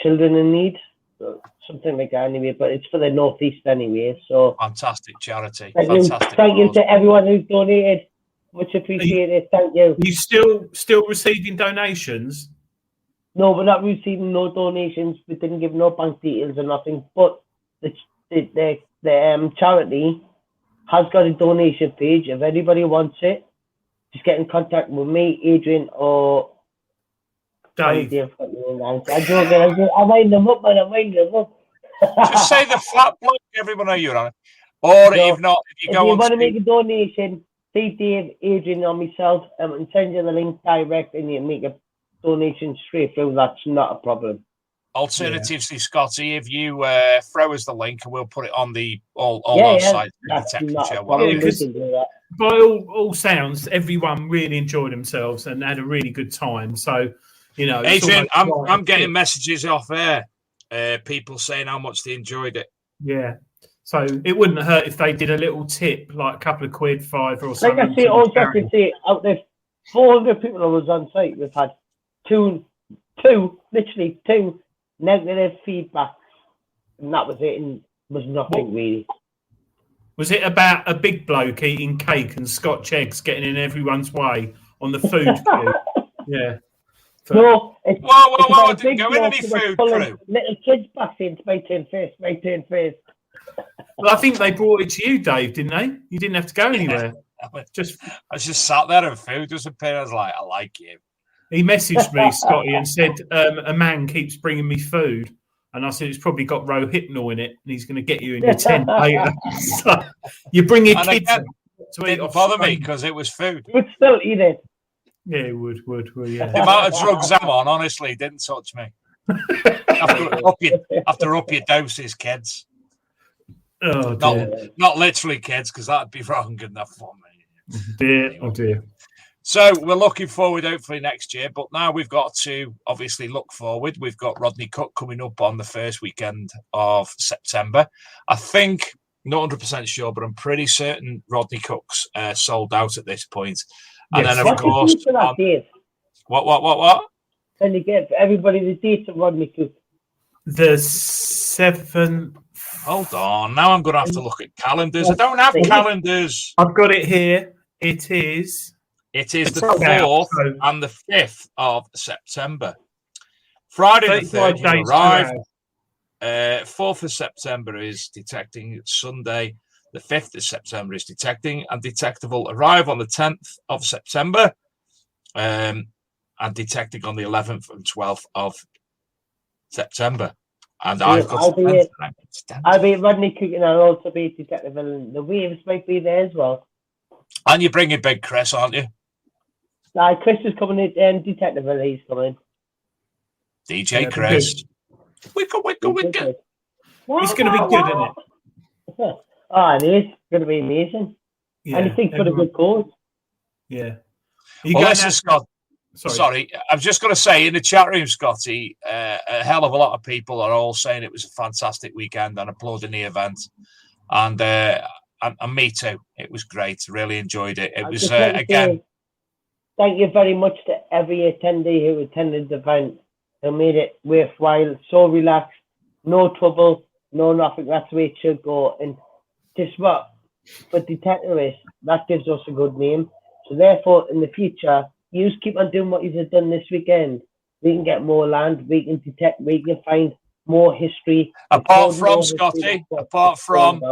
children in need, so something like that anyway. But it's for the Northeast anyway. So fantastic charity. Thank you to everyone who's donated. Much appreciated. Thank you. Are you still receiving donations? No, we're not receiving no donations. We didn't give no bank details or nothing. But the charity has got a donation page. If anybody wants it, just get in contact with me, Adrian, or Dave. I'm winding them up, man. I'm winding them up. Just say the flat bloke, everyone know you're on it. Or if not, if you want to make a donation, see Dave, Adrian, or myself, and send you the link direct, and you make a donation straight through. That's not a problem. Alternatively, Scotty, if you throw us the link and we'll put it on our site. By all sounds, everyone really enjoyed themselves and had a really good time. So, you know, Adrian, I'm getting messages off air, people saying how much they enjoyed it. Yeah. So it wouldn't hurt if they did a little tip, like a couple of quid, $5 or something. Like I say, also I can say, out there, 400 people that was on site, we've had literally two negative feedbacks, and that was it, and was nothing really. Was it about a big bloke eating cake and Scotch eggs getting in everyone's way on the food queue? Yeah. No, I didn't go in any food crew. Little kids back in, my turn first. Well, I think they brought it to you, Dave, didn't they? You didn't have to go anywhere. I just sat there and food was appearing. I was like, I like you. He messaged me, Scotty, and said, a man keeps bringing me food. And I said, it's probably got Rohypnol in it, and he's going to get you in your tent later. So you bring your kids to eat. It didn't bother me because it was food. You would still eat it. Yeah, it would, yeah. The amount of drugs I'm on, honestly, didn't touch me. After up your doses, kids. Oh, dear. Not literally kids, because that'd be wrong enough for me. Dear, oh dear. So we're looking forward, hopefully, next year. But now we've got to obviously look forward. We've got Rodney Cook coming up on the first weekend of September. I think, not 100% sure, but I'm pretty certain Rodney Cook's sold out at this point. And then, of course, what? Can you get everybody the dates of Rodney Cook? The 7th. Hold on. Now I'm going to have to look at calendars. I don't have calendars. I've got it here. It is. It is the 4th and the 5th of September. Friday the 3rd, you arrive. 4th of September is detecting. Sunday, the 5th of September is detecting, and detective will arrive on the 10th of September, and detecting on the 11th and 12th of September. And I've got I'll be at Rodney Cook, and I'll also be at Detective, and the Waves might be there as well. And you're bringing Big Chris, aren't you? Chris is coming in, and Detective, he's coming. DJ Chris. Wickle. He's going to be good, isn't it? Oh, it is going to be amazing. Yeah, and he thinks for a good cause. Yeah. Well, listen, Scott. Sorry, I was just going to say in the chat room, Scotty, a hell of a lot of people are all saying it was a fantastic weekend and applauding the event, and me too. It was great. Really enjoyed it. It was again. Thank you very much to every attendee who attended the event and made it worthwhile. So relaxed, no trouble, no nothing. That's the way it should go. And just what for detectorists, that gives us a good name. So therefore, in the future, you just keep on doing what you've done this weekend. We can get more land, we can detect, we can find more history. Apart from, Scotty, apart from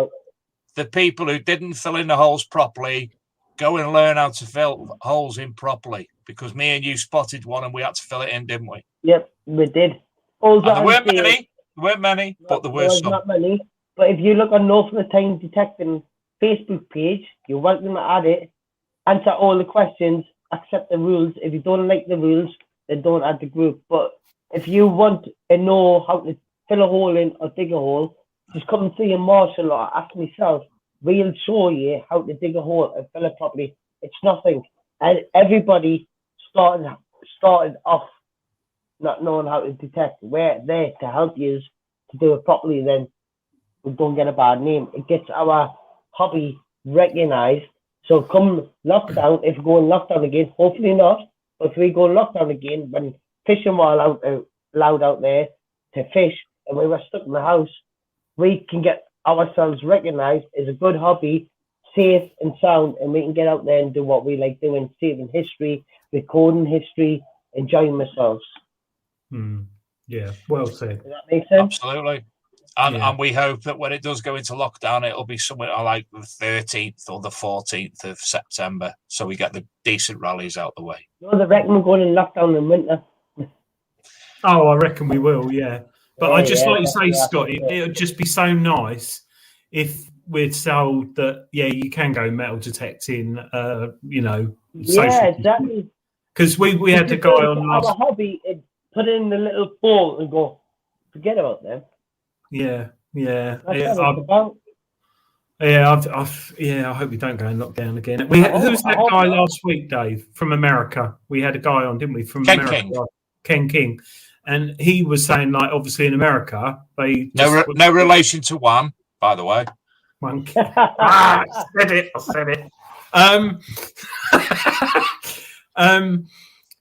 the people who didn't fill in the holes properly, go and learn how to fill holes in properly, because me and you spotted one and we had to fill it in, didn't we? Yep, we did. And there weren't many, but there were some. Not many. But if you look on Northern Time Detecting Facebook page, you're welcome to add it, answer all the questions, accept the rules. If you don't like the rules, then don't add the group. But if you want to know how to fill a hole in or dig a hole, just come and see a marshal or ask myself. We'll show you how to dig a hole and fill it properly. It's nothing. And everybody started off not knowing how to detect. We're there to help you to do it properly, then we don't get a bad name. It gets our hobby recognised. So come lockdown, if we go in lockdown again, hopefully not, but if we go lockdown again, when fishing were allowed out there to fish and we were stuck in the house, we can get ourselves recognised as a good hobby, safe and sound, and we can get out there and do what we like doing, saving history, recording history, enjoying ourselves. Yeah, well said. Does that make sense? Absolutely. And we hope that when it does go into lockdown, it'll be somewhere like the 13th or the 14th of September, so we get the decent rallies out the way. No, they reckon we're going in lockdown in winter. Oh, I reckon we will, yeah. But I just like you say, Scotty, it would just be so nice if we're told that, you can go metal detecting, Yeah, exactly. Because we had the guy on last... Our hobby, put it in the little bowl and go, forget about them. Yeah. That's what it's about. I hope we don't go in lockdown again. Who was that guy last week, Dave, from America? We had a guy on, didn't we, from America? Ken King. And he was saying, like, obviously in America, they... No relation to one, by the way. One. I said it.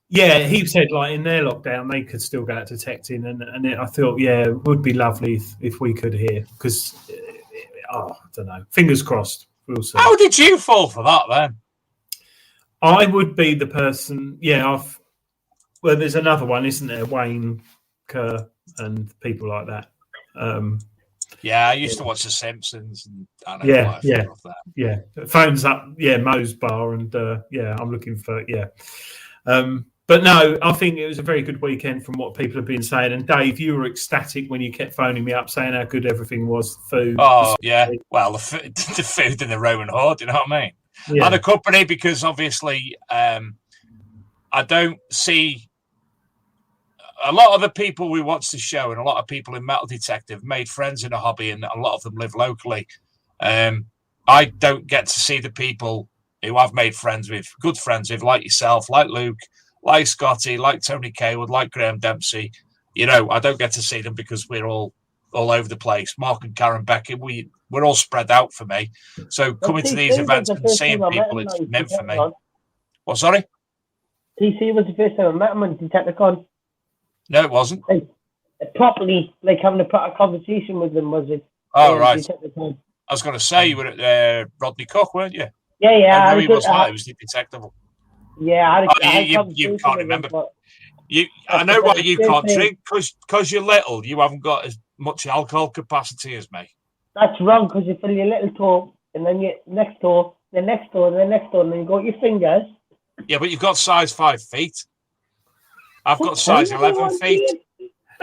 He said, like, in their lockdown, they could still go out detecting. And I thought, it would be lovely if we could hear. Because, I don't know. Fingers crossed. We'll see. How did you fall for that, then? I would be the person... Well, there's another one, isn't there? Wayne Kerr and people like that. I used to watch The Simpsons. And Phones up, Mo's Bar, and I'm looking for But no, I think it was a very good weekend from what people have been saying. And Dave, you were ecstatic when you kept phoning me up saying how good everything was. Food. Oh yeah, well the food in the Roman Hoard, you know what I mean? Yeah. And the company, because obviously I don't see. A lot of the people we watch the show and a lot of people in Metal Detective made friends in a hobby, and a lot of them live locally. I don't get to see the people who I've made friends with, good friends with, like yourself, like Luke, like Scotty, like Tony Kaywood, like Graham Dempsey. I don't get to see them because we're all over the place. Mark and Karen Beckett, we're all spread out for me. So coming to these events and seeing people, it's meant for me. What, sorry? TC was the first time I met him on Detectorcon. No, it wasn't. Properly, like having a proper conversation with them, was it? Oh, right. Detectorcon? I was going to say you were at Rodney Cook, weren't you? Yeah. I know he was like, he was the detectable. Yeah, you can't remember. I know why you can't drink, because you're little. You haven't got as much alcohol capacity as me. That's wrong, because you fill your little toe, and then your next toe, the next toe, and the next toe, and then you got your fingers. Yeah, but you've got size 5 feet. I've got size 11 feet.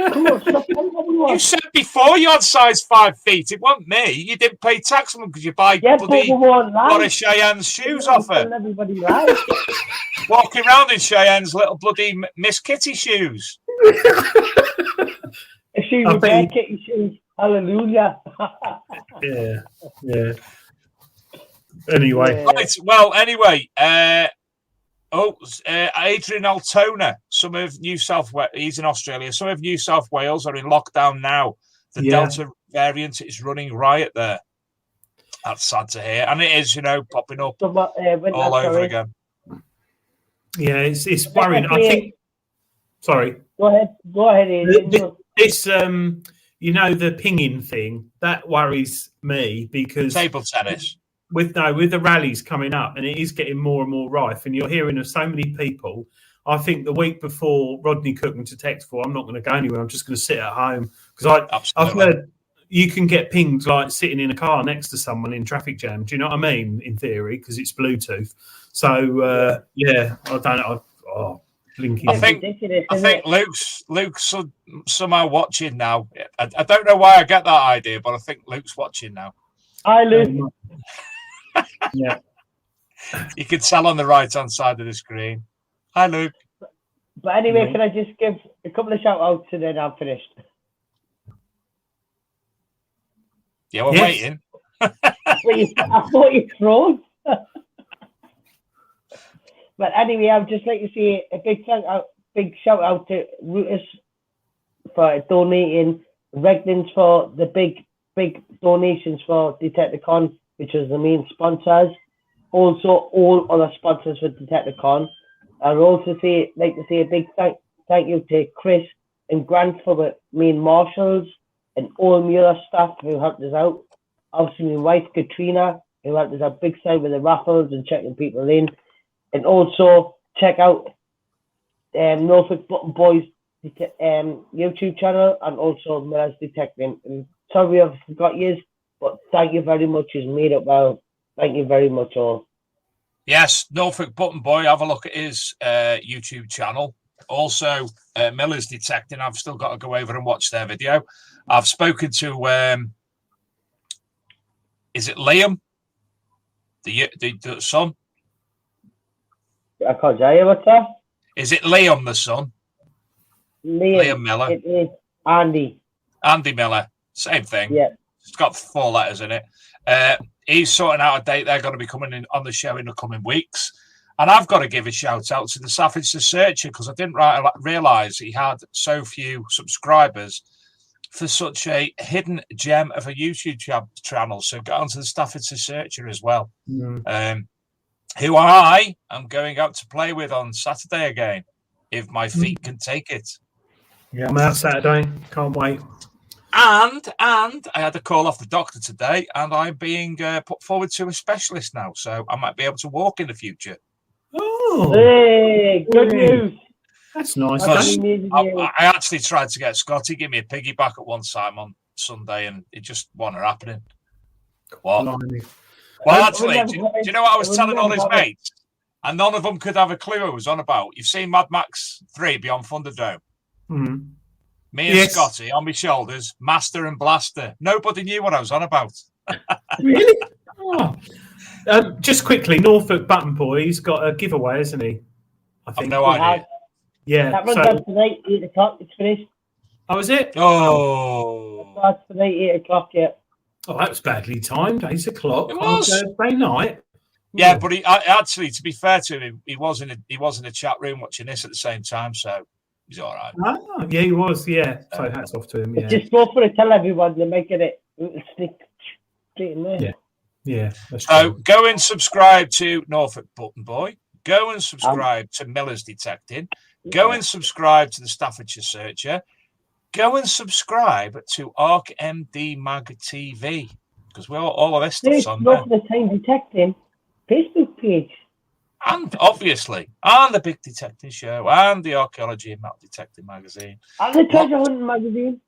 You said before you had size 5 feet. It wasn't me. You didn't pay tax on them because you buy bloody Boris Cheyenne's shoes off her. Everybody lies. Walking around in Cheyenne's little bloody Miss Kitty shoes. If she was there, Kitty shoes. Hallelujah. Yeah. Anyway. Right, well, anyway, Adrian Altona, some of New South Wales, he's in Australia. Some of New South Wales are in lockdown now. The Delta variant is running riot there. That's sad to hear. And it is, popping up all over again. Yeah, it's worrying. I think. Sorry. Go ahead, Adrian. This, the pinging thing, that worries me because table tennis. With the rallies coming up, and it is getting more and more rife, and you're hearing of so many people. I think the week before Rodney Cook and Detectorcon, I'm not going to go anywhere. I'm just going to sit at home because I've heard you can get pinged like sitting in a car next to someone in traffic jam. Do you know what I mean? In theory, because it's Bluetooth. So I don't know. I think Luke's somehow watching now. I don't know why I get that idea, but I think Luke's watching now. Hi, Luke. Yeah. You can tell on the right-hand side of the screen. Hi, Luke. But anyway, can I just give a couple of shout-outs and then I'm finished? Yeah, we're waiting. I thought you froze. But anyway, I'd just like to say a big shout-out to Routers for donating, Regnans for the big donations for Detectorcon, which was the main sponsors. Also, all other sponsors for Detectorcon. I'd also like to say a big thank you to Chris and Grant for the main marshals and all the other staff who helped us out. Obviously, my wife Katrina, who helped us out big time with the raffles and checking people in. And also check out Norfolk Button Boys YouTube channel and also Miller's Detecting. And sorry I've forgot you, but thank you very much. It's made up well. Thank you very much all. Yes, Norfolk Button Boy, have a look at his YouTube channel. Also, Miller's Detecting. I've still got to go over and watch their video. I've spoken to, is it Liam? The son? I can't tell you what's that. Is it Liam, the son? Liam Miller. It is Andy. Andy Miller. Same thing. Yeah. It's got 4 letters in it. He's sorting out a date. They're going to be coming in on the show in the coming weeks. And I've got to give a shout out to the Staffordshire Searcher because I didn't realise he had so few subscribers for such a hidden gem of a YouTube channel. So go on to the Staffordshire Searcher as well. Who I am going out to play with on Saturday again, if my feet can take it. Yeah, I'm out Saturday. Can't wait. And I had a call off the doctor today, and I'm being put forward to a specialist now, so I might be able to walk in the future. Oh, hey, good news. That's nice. I actually tried to get Scotty give me a piggyback at one time on Sunday, and it just wasn't happening. What? Blimey. Well, actually, do you know what I was telling all his mates? And none of them could have a clue what I was on about. You've seen Mad Max 3 Beyond Thunderdome. Mm-hmm. Me and Scotty on my shoulders, Master and Blaster. Nobody knew what I was on about. Really? Oh. Just quickly, Norfolk Button Boy's got a giveaway, hasn't he? I think. I've no idea. Yeah. That runs on tonight, 8 o'clock. It's finished. Oh, is it? Oh. That's tonight, 8 o'clock, yeah. Oh, that was badly timed. 8 o'clock. It was. On Thursday night. Yeah, but he actually, to be fair to him, he was in a chat room watching this at the same time, so he's all right. Ah, yeah, he was. Yeah, so hats off to him. Yeah, just go for it. Tell everyone they're making it. It'll stick straight in there. Yeah. So go and subscribe to Norfolk Button Boy. Go and subscribe to Miller's Detecting. Go and subscribe to the Staffordshire Searcher. Go and subscribe to Arc MD Mag TV because we're all of this stuff's on there. The Time Detecting Facebook page. And obviously, and the Big Detecting Show, and the Archaeology and Metal Detecting Magazine. And the Treasure Hunting Magazine.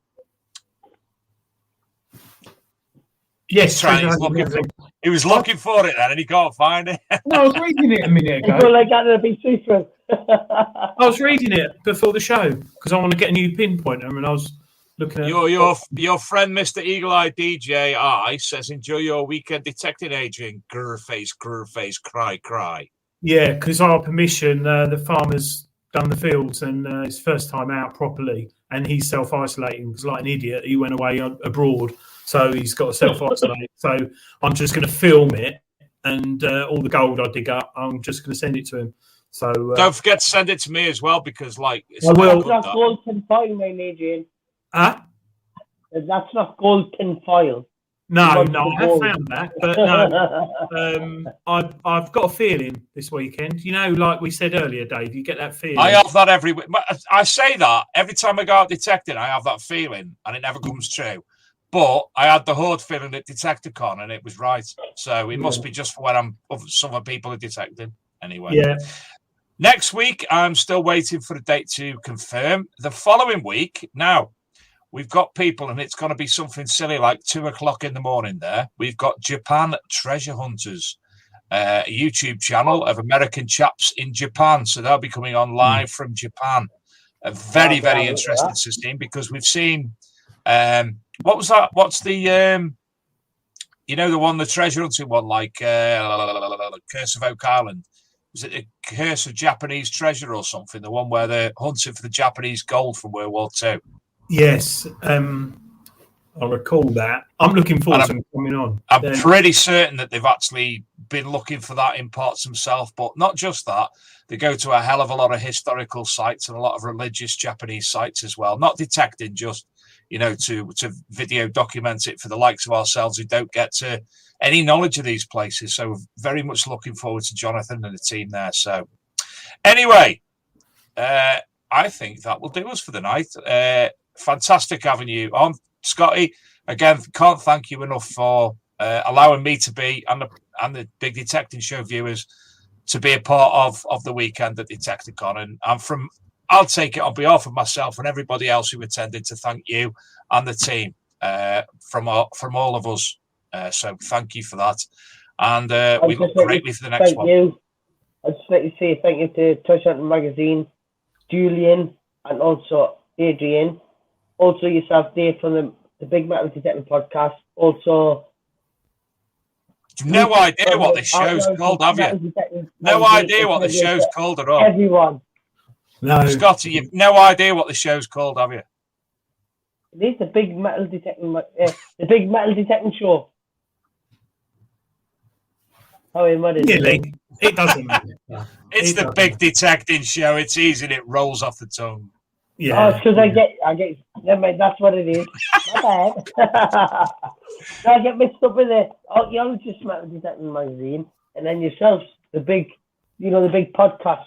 Yes, he was looking for it then and he can't find it. No, I was reading it a minute ago. Like that in a big secret. I was reading it before the show because I want to get a new pinpointer, and I was looking at your friend Mr. Eagle Eye DJ I says enjoy your weekend detecting, Adrian. Grr face, cry, cry. Yeah, because our permission, the farmer's done the fields and it's first time out properly, and he's self-isolating because, like an idiot, he went away abroad, so he's got to self-isolate. So I'm just going to film it, and all the gold I dig up, I'm just going to send it to him. So don't forget to send it to me as well because, like, it's that's not gold tin foil, my Adrian. Huh? That's not gold tin foil. No, I have found that, but no, I've got a feeling this weekend. You know, like we said earlier, Dave, you get that feeling. I have that every week. I say that every time I go out detecting, I have that feeling, and it never comes true. But I had the Hoard feeling at Detectorcon, and it was right. So it must be just for when some other people are detecting. Anyway, yeah. Next week, I'm still waiting for a date to confirm. The following week, now. We've got people, and it's going to be something silly like 2 o'clock in the morning there. We've got Japan Treasure Hunters, a YouTube channel of American chaps in Japan. So they'll be coming on live from Japan. Very, very interesting to see because we've seen, what was that? What's the, you know, the one, the treasure hunting one, like Curse of Oak Island. Was it the Curse of Japanese Treasure or something? The one where they're hunting for the Japanese gold from World War II. Yes, I recall that. I'm looking forward to them coming on. I'm pretty certain that they've actually been looking for that in parts themselves, but not just that. They go to a hell of a lot of historical sites and a lot of religious Japanese sites as well. Not detecting, just, you know, to video document it for the likes of ourselves who don't get to any knowledge of these places. So very much looking forward to Jonathan and the team there. So anyway, I think that will do us for the night. Fantastic having you on, Scotty. Again, can't thank you enough for allowing me to be and the Big Detecting Show viewers to be a part of the weekend at Detectorcon. And I'll take it on behalf of myself and everybody else who attended to thank you and the team from all of us. So thank you for that, and we look greatly for the next one. I'd just like to say thank you to Treasure Hunting Magazine, Julian, and also Adrian. Also yourself, Dave, from the Big Metal Detecting Podcast. Also, no idea what this show's called, have you? No idea what the show's called at all. Everyone. No. Scotty, you've no idea what the show's called, have you? It is the Big Metal Detecting, the Big Metal Detecting Show. Oh, really? It doesn't matter. It's the Big Detecting Show. It's easy and it rolls off the tongue. Yeah. Oh, it's because I get. Never mind, that's what it is. My bad. No, I get mixed up with it. Oh, you're just Metal Detecting Magazine, and then yourself, the big podcast,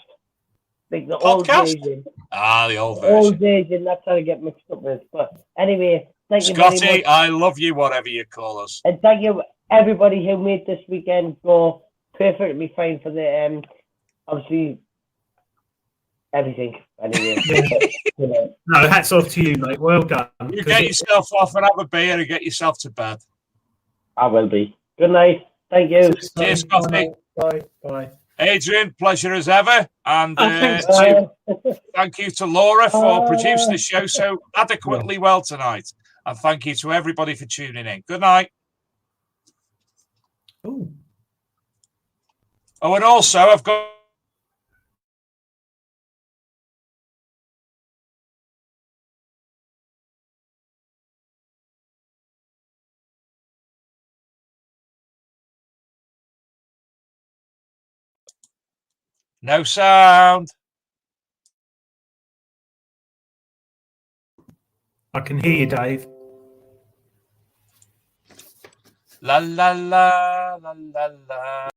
the old version. Ah, the old version. Old version. That's how I get mixed up with. But anyway, thank you, Scotty. very much. I love you, whatever you call us. And thank you, everybody who made this weekend go perfectly fine for the obviously. Everything. Anyway. No, hats off to you, mate. Well done. You get yourself off and have a beer and get yourself to bed. I will be. Good night. Thank you. Cheers, Scotty. Bye. Bye. Adrian, pleasure as ever. And thank you to Laura for producing the show so adequately well tonight. And thank you to everybody for tuning in. Good night. Ooh. Oh, and also I've got no sound. I can hear you, Dave. La la la la la la.